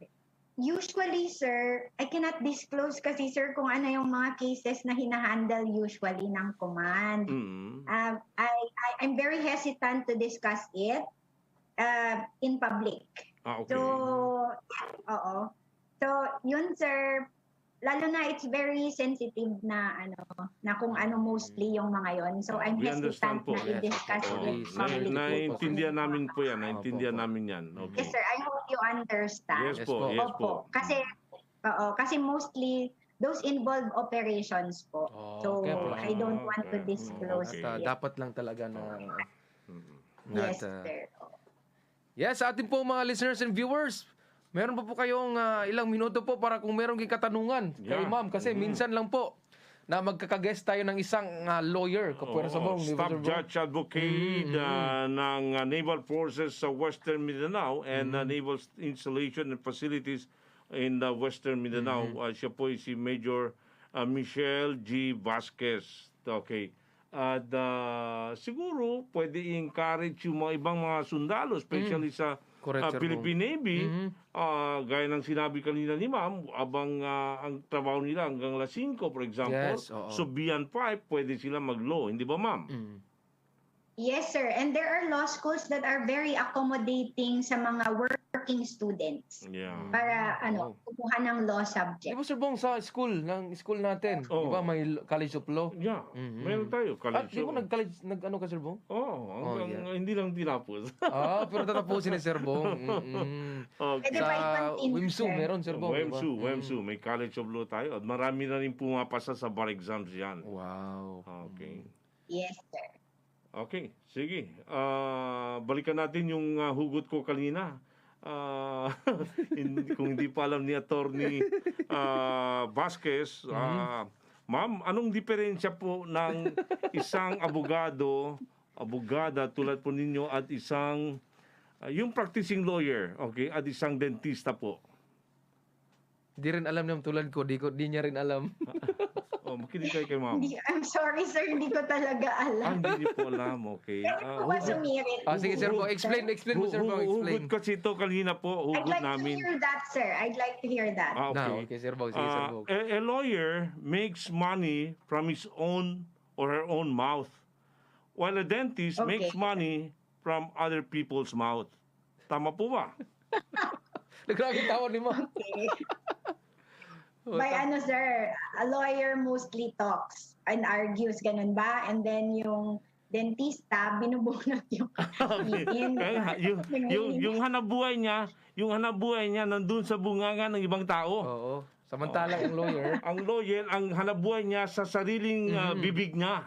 usually, sir, I cannot disclose kasi, sir, kung ano yung mga cases na hinahandle usually ng command. I'm very hesitant to discuss it in public.
Okay.
So, yun, sir, lalo na it's very sensitive na kung ano mostly yung mga yon. So, I'm hesitant na i-discuss it publicly.
Naintindihan namin po yan. Naintindihan namin yan. Okay.
Yes, sir. I hope you understand.
Yes po. Yes po.
Kasi mostly those involve operations po. So, I don't want to disclose it.
Dapat lang talaga na...
Yes, sir.
Yes, sa ating po mga listeners and viewers, meron pa po kayong ilang minuto po para kung meron kayong katanungan kay Ma'am. Kasi minsan lang po na magkakaguest tayo ng isang lawyer, Kapuwersa Bong.
Staff Judge Advocate ng Naval Forces sa Western Mindanao and Naval Installation and Facilities in the Western Mindanao. Siya po si Major Michelle G. Vasquez. Okay. At siguro pwede i-encourage yung mga ibang mga sundalo, especially sa Philippine Navy, gaya ng sinabi kanina ni Ma'am, abang ang trabaho nila hanggang alas 5, for example.
Yes,
so beyond 5, pwede sila mag-law. Hindi ba, Ma'am?
Yes, sir. And there are law schools that are very accommodating sa mga working students.
Yeah.
Para kumuha ng law subject.
Di ba, Sir Bong, sa school natin, di ba may College of Law?
Yeah. Meron tayo, College
Di ba nag-college, nag-ano ka, Sir Bong?
Hindi lang tinapos.
Pero tatapusin ni Sir Bong. Sa WIMSU, meron, Sir Bong.
WIMSU. May College of Law tayo. At marami na rin pumapasa sa bar exams yan.
Wow.
Okay.
Yes, sir.
Okay, sige. Balikan natin yung hugot ko kanina. Kung hindi pa alam ni Attorney Vasquez, Ma'am, anong diferensya po ng isang abogada tulad po ninyo at isang, yung practicing lawyer, okay, at isang dentista po?
Di rin alam niya tulad ko, di niya rin alam.
Makinig kayo kay Ma'am.
I'm sorry, sir, hindi ko talaga alam.
Hindi po alam, okay.
Pwede po ba sumirit?
Sige, Sir Bong, explain mo, Sir Bong, explain.
Hugot kasi ito kanina po, hugot namin.
I'd like to hear that, sir. I'd like to hear that.
Okay,
Sir Bong, sige, Sir Bong.
A lawyer makes money from his own or her own mouth, while a dentist makes money from other people's mouth. Tama po ba?
Nagraging tawon ni Ma'am.
By sir, a lawyer mostly talks and argues, ganun ba? And then yung dentista, binubunot yung
yung hanabuhay niya nandun sa bunganga ng ibang tao.
Oo. Samantalang ang lawyer,
ang hanabuhay niya sa sariling bibig niya.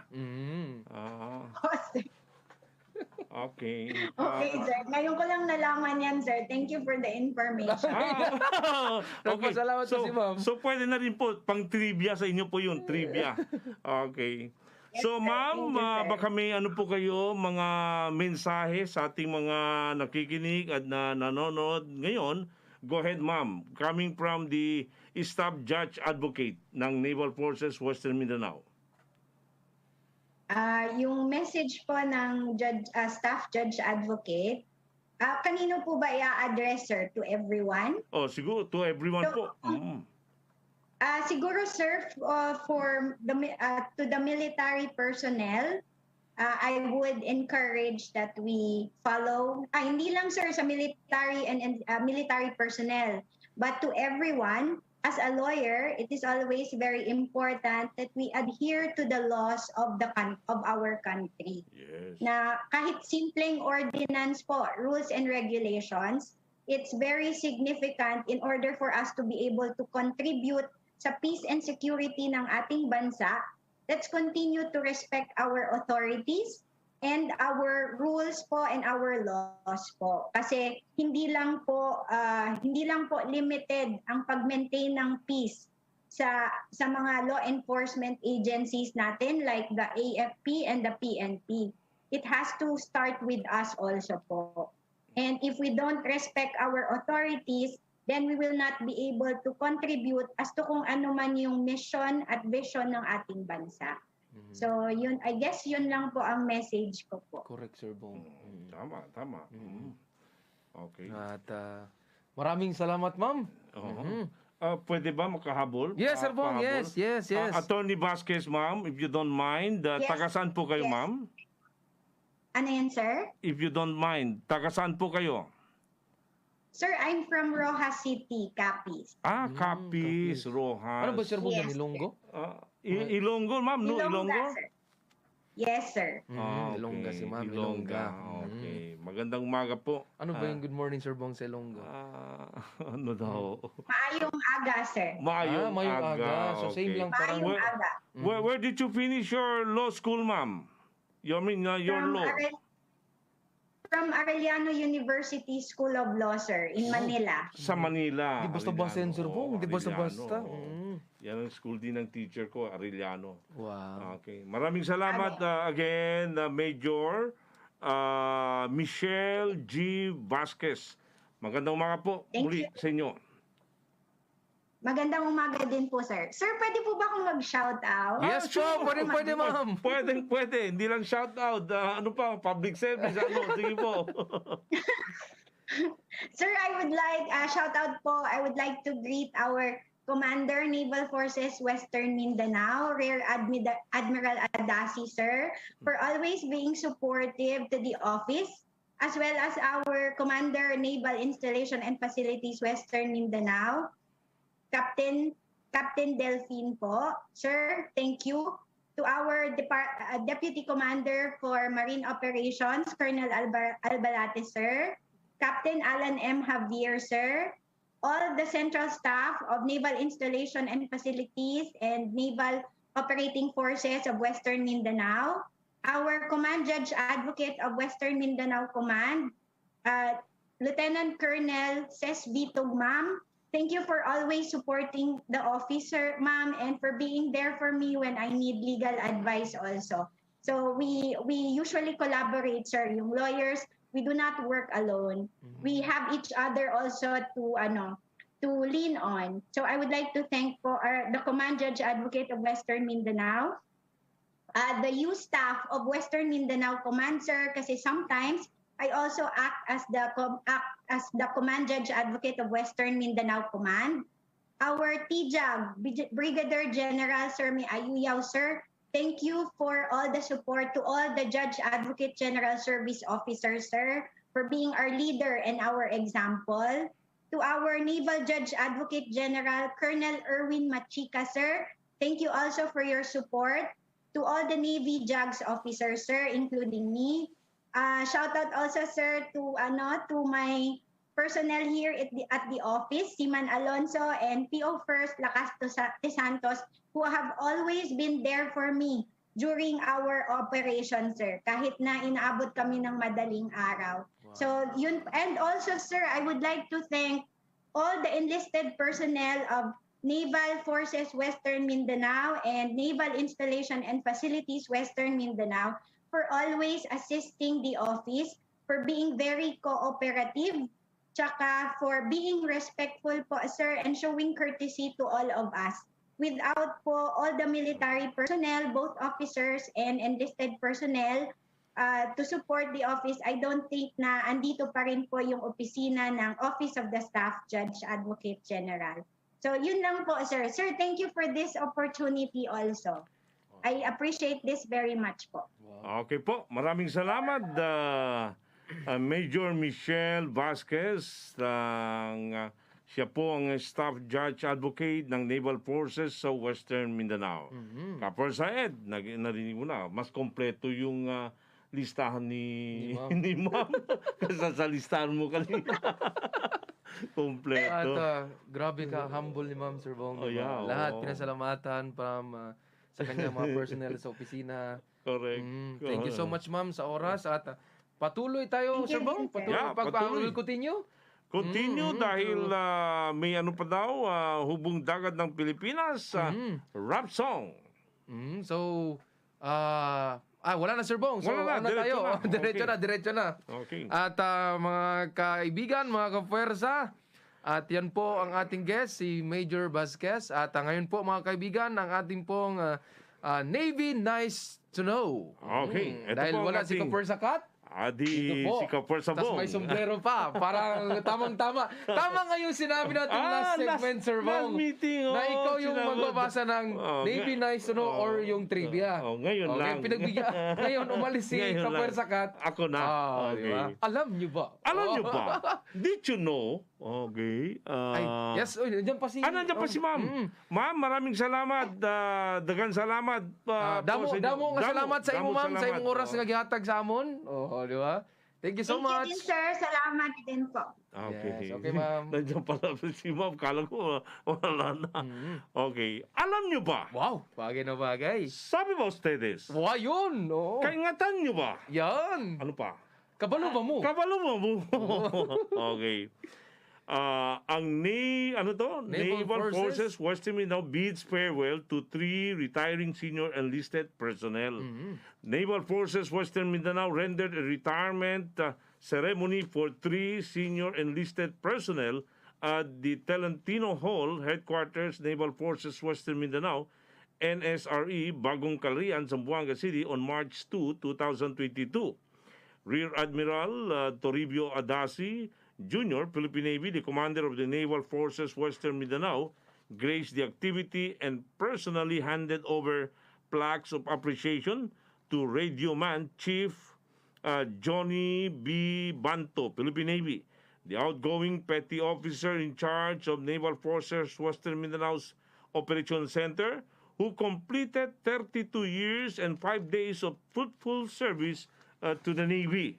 Okay.
Okay, sir. Ngayon ko lang nalaman yan, sir. Thank you for the information.
Okay.
Salamat po si Ma'am.
So, pwede na rin po, pang trivia sa inyo po yun, trivia. Okay. So, Ma'am, baka may po kayo, mga mensahe sa ating mga nakikinig at nanonood ngayon Go ahead, ma'am. Coming from the Staff Judge Advocate ng Naval Forces Western Mindanao.
Yung message po ng Staff Judge Advocate, kanino po ba i-address, sir? To everyone?
Oh, siguro to everyone po.
Siguro, sir, to the military personnel, I would encourage that we follow, hindi lang, sir, sa military and military personnel, but to everyone. As a lawyer, it is always very important that we adhere to the laws of our country.
Yes.
Na kahit simpleng ordinance po, rules and regulations, it's very significant in order for us to be able to contribute sa peace and security ng ating bansa. Let's continue to respect our authorities and our rules po and our laws po. Kasi hindi lang po limited ang pag-maintain ng peace sa mga law enforcement agencies natin like the AFP and the PNP. It has to start with us also po. And if we don't respect our authorities, then we will not be able to contribute as to kung ano man yung mission at vision ng ating bansa. So, yun, I guess yun lang po ang message ko po.
Correct, Sir Bong.
Tama. Okay.
At maraming salamat, ma'am.
Pwede ba makahabol?
Yes, Sir Bong. Yes.
Attorney Vasquez, ma'am, if you don't mind,
Yes.
taga-saan po kayo, ma'am?
Ano yan, sir?
If you don't mind, taga-saan po kayo?
Sir, I'm from Rojas City, Capiz.
Capiz, Rojas.
Ano ba, Sir Bong,
Yes,
Ilonggo?
Ilonggo, ma'am, no? Ilonggo?
Sir. Yes, sir.
Ilongga si ma'am, Ilongga.
Okay. Magandang umaga po.
Ano ba yung good morning, Sir Bong, sa Ilongga?
Ano daw?
Maayong aga, sir.
Mayong aga.
So same lang parang...
Maayong aga.
Where did you finish your law school, ma'am? Your law?
From Arellano University School of Law, sir, in Manila.
Sa Manila.
Di basta-basta yan, Sir Bong. Di basta-basta.
Yan ang school din ng teacher ko, Arellano.
Wow.
Okay. Maraming salamat again, Major Michelle G. Vasquez. Magandang umaga po muli sa inyo.
Magandang umaga din po, sir. Sir, pwede po ba akong mag-shout out?
Yes po, pwede, ma'am.
Pwede. Hindi lang shout out. Ano pa, public service. Sige po.
Sir, I would like, shout out po, I would like to greet our Commander, Naval Forces Western Mindanao, Rear Admiral Adasi, sir, for always being supportive to the office, as well as our Commander, Naval Installation and Facilities Western Mindanao, Captain Delphine po. Sir, thank you. To our Deputy Commander for Marine Operations, Colonel Albalate, sir. Captain Alan M. Javier, sir. All the central staff of Naval Installation and Facilities and Naval Operating Forces of Western Mindanao. Our Command Judge Advocate of Western Mindanao Command, Lieutenant Colonel Ces Bitog, ma'am. Thank you for always supporting the officer, ma'am, and for being there for me when I need legal advice also. So we usually collaborate, sir. Yung lawyers, we do not work alone. We have each other also to lean on. So I would like to thank the Command Judge Advocate of Western Mindanao, the youth staff of Western Mindanao Command, sir, kasi sometimes I also act as the Command Judge Advocate of Western Mindanao Command. Our TJAG, Brigadier General Sir Ayuyaw, sir, thank you for all the support to all the Judge Advocate General Service Officers, sir, for being our leader and our example. To our Naval Judge Advocate General Colonel Erwin Machika, sir, thank you also for your support. To all the Navy JAGS officers, sir, including me. Shout out also, sir, to my personnel here at the office, Seaman Alonso and PO First Lacasto Santos, who have always been there for me during our operation, sir, kahit na inaabot kami ng madaling araw. Wow. So yun, and also, sir, I would like to thank all the enlisted personnel of Naval Forces Western Mindanao and Naval Installation and Facilities Western Mindanao for always assisting the office, for being very cooperative tsaka for being respectful po, sir, and showing courtesy to all of us. Without po all the military personnel, both officers and enlisted personnel, to support the office, I don't think na andito pa rin po yung opisina ng Office of the Staff Judge Advocate General. So yun lang po, sir. Sir, thank you for this opportunity also. I appreciate this very much po.
Okay po, maraming salamat. Major Michelle Vasquez, siya po ang Staff Judge Advocate ng Naval Forces sa Western Mindanao. Kaporsa Ed, narinig mo na, mas kompleto yung listahan ni Ma'am. Kasi sa listahan mo kanina. Kompleto.
At grabe ka, humble ni Ma'am Sir Bong. Lahat pinasalamatan sa kanyang mga personnel sa opisina.
Correct.
Thank you so much, Ma'am, sa oras. At patuloy tayo, Sir Bong. Patuloy.
Continue dahil may ano pa daw, hubong dagat ng Pilipinas, rap song.
Wala na, Sir Bong. So,
Wala na,
tayo?
diretso na.
Okay. At mga kaibigan, mga kapuwersa, at yan po ang ating guest, si Major Vasquez. At ngayon po, mga kaibigan, ang ating pong Navy Nice to Know.
Okay.
Dahil wala si Kapuwersa Kat,
si Kapuwersa Bong.
Tapos may sombrero pa. Parang tamang-tama. Tama nga yung sinabi natin last segment, Sir Bong.
Last meeting.
Na ikaw yung magbabasa ng Navy Nice to Know or yung trivia.
Ngayon lang.
Ngayon, umalis si Kapuwersa Kat.
Ako na.
Diba? Alam nyo ba?
Did you know? Okay.
Yes, nandiyan pa si...
nandiyan pa si Ma'am. Ma'am, maraming salamat. Dagan salamat.
Damo nga salamat sa imo, Ma'am, sa imong oras nga gihatag sa amon. Di ba? Thank you so much.
Thank you din, sir. Salamat din po.
Okay.
Yes, okay, Ma'am.
Nandiyan pala si Ma'am. Kala ko wala na. Okay. Alam nyo ba?
Wow, bagay na bagay.
Sabi ba ustedes?
Wow, yun.
Kaingatan nyo ba?
Yan.
Ano pa?
Kabalo ba mo?
Okay. Ang Naval Forces Western Mindanao bids farewell to 3 retiring senior enlisted personnel. Naval Forces Western Mindanao rendered a retirement ceremony for 3 senior enlisted personnel at the Tolentino Hall, Headquarters, Naval Forces Western Mindanao, NSRE, Bagong Kalarian, Zamboanga City on March 2, 2022. Rear Admiral Toribio Adasi Jr., Philippine Navy, the commander of the Naval Forces Western Mindanao, graced the activity and personally handed over plaques of appreciation to Radio Man Chief Johnny B. Banto, Philippine Navy, the outgoing petty officer in charge of Naval Forces Western Mindanao's Operations Center, who completed 32 years and 5 days of fruitful service to the Navy.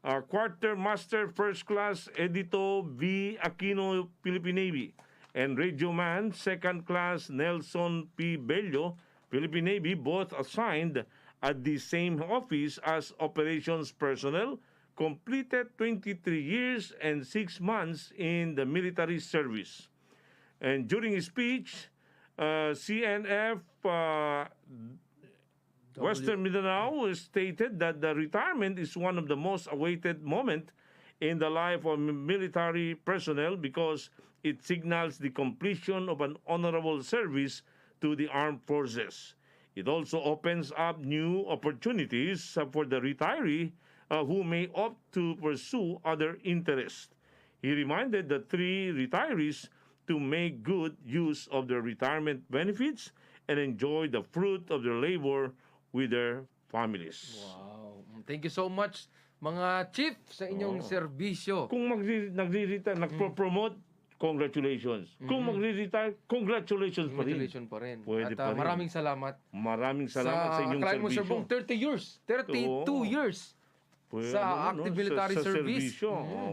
Quartermaster First Class Edito V. Aquino, Philippine Navy, and Radio Man Second Class Nelson P. Bello, Philippine Navy, both assigned at the same office as operations personnel, completed 23 years and 6 months in the military service. And during his speech, CNF Western Mindanao stated that the retirement is one of the most awaited moment in the life of military personnel because it signals the completion of an honorable service to the armed forces. It also opens up new opportunities for the retiree who may opt to pursue other interests. He reminded the 3 retirees to make good use of their retirement benefits and enjoy the fruit of their labor with their families.
Wow. Thank you so much, mga chief, sa inyong serbisyo.
Kung nagre-retire, nagpo-promote, congratulations. Kung magre-retire, congratulations pa rin.
Congratulations pa rin.
Pwede
At
pa rin.
maraming salamat.
Maraming salamat sa inyong
akalain mo,
serbisyo.
Sir Bong, 30 years. 32 years. Sa active military service.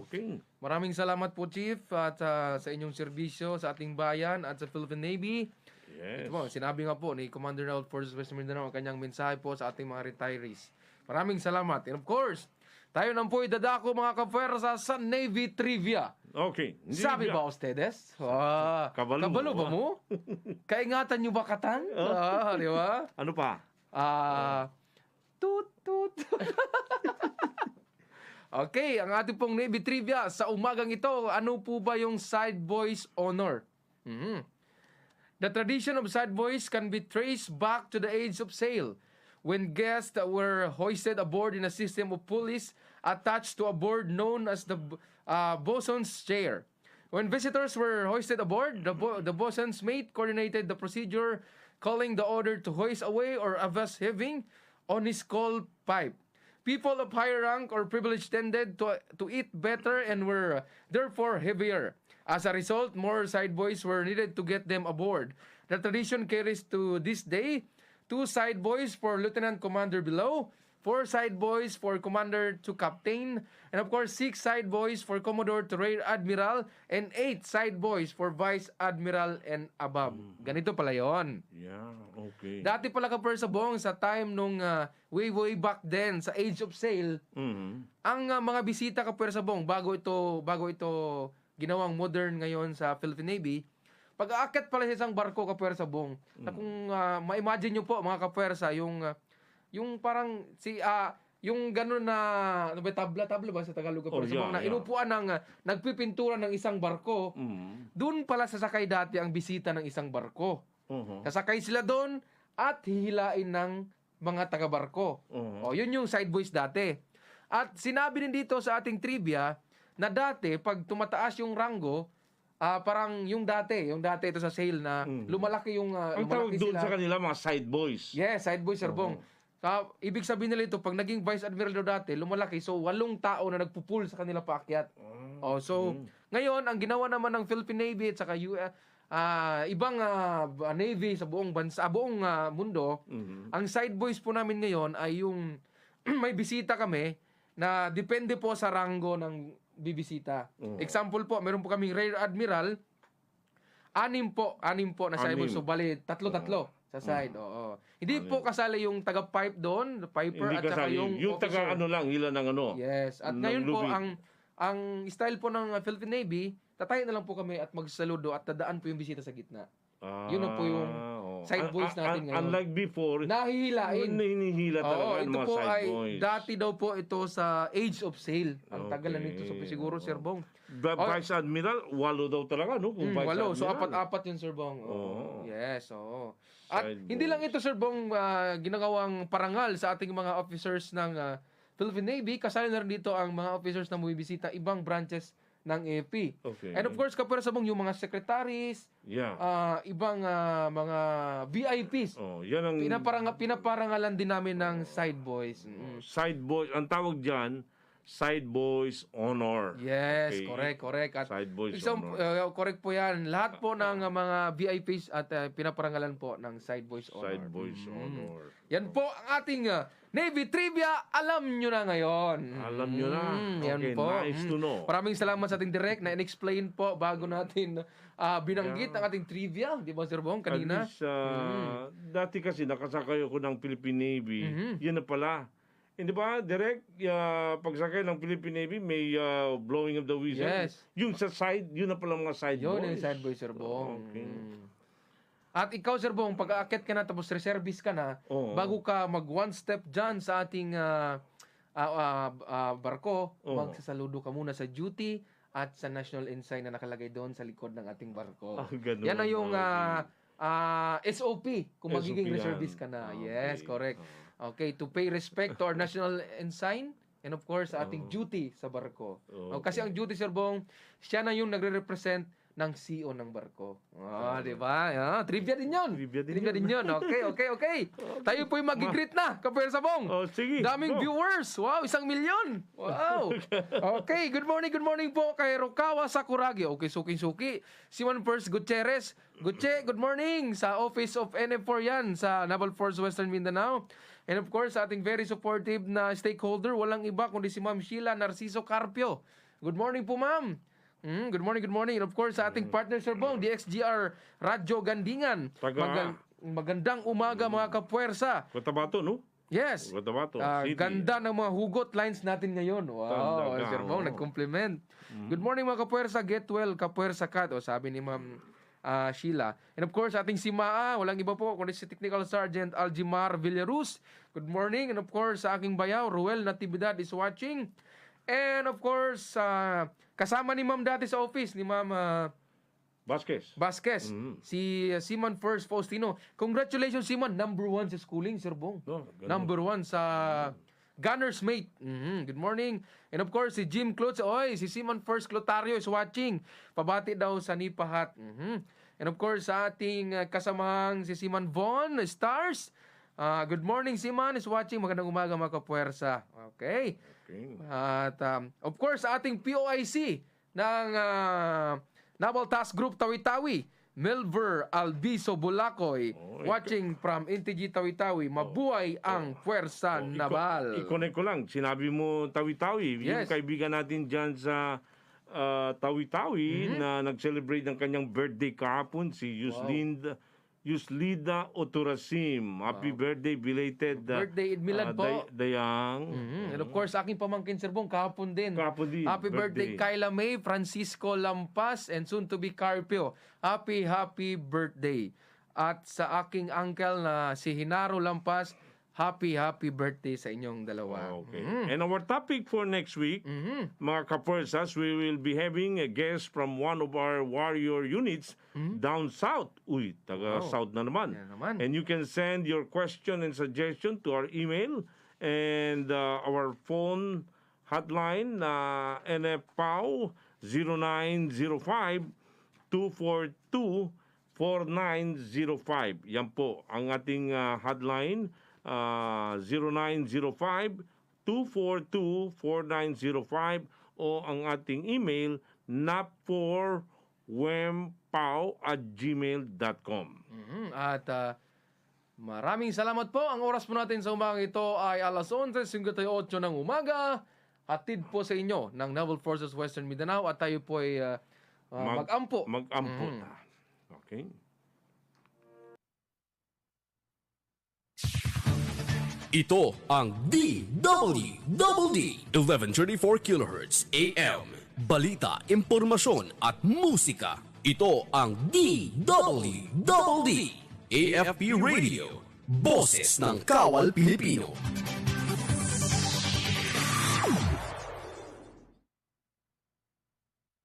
Okay.
Maraming salamat po, Chief, at sa inyong serbisyo sa ating bayan at sa Philippine Navy.
Yes.
Ito po, sinabi nga po ni Commander Naval Forces Western Mindanao ang kanyang mensahe po sa ating mga retirees. Maraming salamat. And of course, tayo nang po'y dadako mga kapuwersa sa Navy Trivia.
Okay.
Sabi ba ustedes? Kabalo ba mo? Kaingatan nyo ba katan? Di ba?
Ano pa?
Tut. Okay, ang ating pong Navy Trivia sa umagang ito, ano po ba yung side boys honor? The tradition of side boys can be traced back to the age of sail, when guests were hoisted aboard in a system of pulleys attached to a board known as the bosun's chair. When visitors were hoisted aboard, the bosun's mate coordinated the procedure, calling the order to hoist away or avast heaving on his coal pipe. People of higher rank or privilege tended to eat better and were therefore heavier. As a result, more side boys were needed to get them aboard. The tradition carries to this day 2 side boys for lieutenant commander below, 4 side boys for commander to captain, and of course 6 side boys for commodore to rear admiral, and 8 side boys for vice admiral and above. Ganito pala yon.
Yeah, okay.
Dati pala sa Bong, sa time nung way back then, sa age of sail, ang mga bisita sa Bong, bago ito ginawang modern ngayon sa Philippine Navy, pag-aakyat pala sa isang barko sa Bong, na kung ma-imagine nyo po mga kapwersa, yung parang yung gano'n na ano ba, tabla ba sa Tagalog na inupuan ng nagpipintura ng isang barko, doon pala sasakay dati ang bisita ng isang barko. Sasakay sila doon at hihilain ng mga taga-barko. Yun yung side boys dati. At sinabi din dito sa ating trivia na dati pag tumataas yung rango, parang yung dati ito sa sail na lumalaki yung
ang tawag doon sa kanila mga side boys.
Yes, side boys, Sir Bong. Ibig sabihin nila ito, pag naging vice admiral daw dati, lumalaki. So, 8 tao na nagpupul sa kanila paakyat. Ngayon, ang ginawa naman ng Philippine Navy at saka ibang Navy sa buong bansa, buong mundo, ang side boys po namin ngayon ay yung may bisita kami na depende po sa rango ng bibisita. Example po, meron po kaming rear admiral, 6 po na side boys. So, bali, 3 sa side. Hindi po kasali yung taga-pipe doon, piper,
hindi
at saka
kasali.
yung
taga
officer.
hila ng
Yes. At ngayon po, ang style po ng Philippine Navy, tatayin na lang po kami at magsaludo at tadaan po yung bisita sa gitna. Yun na po yung side boys natin ngayon.
Unlike before,
nahihilain.
Hinihila talaga
ito
mga
po
side
ay,
boys.
dati daw po ito sa age of sail. Ang tagal na nito. So, siguro, Sir Bong.
Vice Admiral, 8 daw talaga, no? Kung Vice
8. So,
Admiral.
4 yun, Sir Bong. Yes, At hindi lang ito, Sir Bong, ginagawang parangal sa ating mga officers ng Philippine Navy. Kasali na rin dito ang mga officers na bumibisita ibang branches ng AFP. And of course, sa Bong, yung mga secretaries, ibang mga VIPs.
Yan ang
pinaparangalan din namin ng side boys.
Side boys, ang tawag dyan, side boys honor.
Yes, correct. At
side boys honor.
Correct po yan. Lahat po ng mga VIPs at pinaparangalan po ng side boys honor.
Side boys honor.
Yan po ang ating Navy Trivia. Alam nyo na ngayon.
Alam nyo na.
Yan
Okay,
po.
nice to know.
Maraming salamat sa ating direct na in-explain po bago natin binanggit ang ating trivia. Di ba, Sir Bong, kanina?
At least, dati kasi nakasakay ako ng Philippine Navy. Yan na pala. Hindi ba, direct, pagsakay ng Philippine Navy, may blowing of the whistle.
Yes.
Yung sa side, yun na pala mga side boys.
Yun yung side boys, Sir Bong.
Okay.
At ikaw, Sir Bong, pag aakyat ka na tapos reservist ka na, bago ka mag one step dyan sa ating barko, magsasaludo ka muna sa duty at sa national ensign na nakalagay doon sa likod ng ating barko. Yan na yung SOP kung magiging reservist ka na. Yes, correct. Okay, to pay respect to our national ensign and of course sa ating duty sa barko. Kasi ang duty, Sir Bong, siya na yung nagre-represent ng CEO ng barko. Di ba? Trivia din yun. Trivia din yun. Okay. Tayo po yung mag-greet na, Kapwer Sabong.
Sige.
Daming viewers. Wow, 1,000,000. Wow. Okay, good morning po kay Rokawa Sakuragi. Okay, suki. Simon First Gutierrez. Good morning sa Office of NF4 yan sa Naval Force Western Mindanao. And of course, sa ating very supportive na stakeholder, walang iba kundi si Ma'am Sheila Narciso Carpio. Good morning po, Ma'am. Good morning. And of course, sa ating partner, Sir Bong, DXGR Radyo Gandingan. Magandang umaga, mga kapwersa.
Cotabato, no?
Yes.
Cotabato City.
Ganda ng mga hugot lines natin ngayon. Wow, Sir Bong, nag-compliment. Good morning, mga kapwersa. Get well, kapwersa kat. Sabi ni Ma'am Sheila. And of course, ating si Maa, walang iba po, kundi si Technical Sergeant Aljimar Villarus. Good morning. And of course, sa aking bayaw, Ruel Natividad is watching. And of course, kasama ni Ma'am dati sa office, ni Ma'am Vasquez. Si Simon First Faustino. Congratulations, Simon. Number 1 sa schooling, Sir Bong. Number 1 sa Gunner's Mate. Good morning. And of course, si Jim Klutz. Oy, si Simon First Clotario is watching. Pabati daw sa Nipahat. And of course, sa ating kasamang si Simon Von Stars. Good morning, Simon is watching. Magandang umaga, mga kapuwersa. Okay. At of course, sa ating POIC ng Naval Task Group Tawi-Tawi, Melver Albiso Bulacoy, watching from NTG Tawi-Tawi. Mabuhay ang Puwersa Naval.
I-connect ko lang, sinabi mo Tawi-Tawi. Yung
Yes.
kaibigan natin dyan sa Tawi-Tawi na nag-celebrate ng kanyang birthday kahapon, si Yuslida Oturasim. Happy birthday, belated
Birthday, Eid Milad po.
Dayang.
And of course, aking pamangkin, Sir Bong, kahapon din. Happy birthday,
birthday.
Kyla May, Francisco Lampas, and soon to be Carpio. Happy birthday. At sa aking uncle na si Hinaro Lampas, happy birthday sa inyong dalawa.
Okay. And our topic for next week, mga kapuersas, we will be having a guest from one of our warrior units down south. Uy, taga-south na naman. And you can send your question and suggestion to our email and our phone hotline na NFPAW 0905-242-4905. Yan po ang ating hotline. 0905-242-4905 o ang ating email napforwempao@gmail.com.
At maraming salamat po. Ang oras po natin sa umagang ito ay alas 11:58 ng umaga. Hatid po sa inyo ng Naval Forces Western Mindanao at tayo po ay mag-ampo.
Mag-ampo na. Okay.
Ito ang DWDD 1134 kHz AM. Balita, impormasyon at musika. Ito ang DWDD AFP Radio. Boses ng Kawal Pilipino.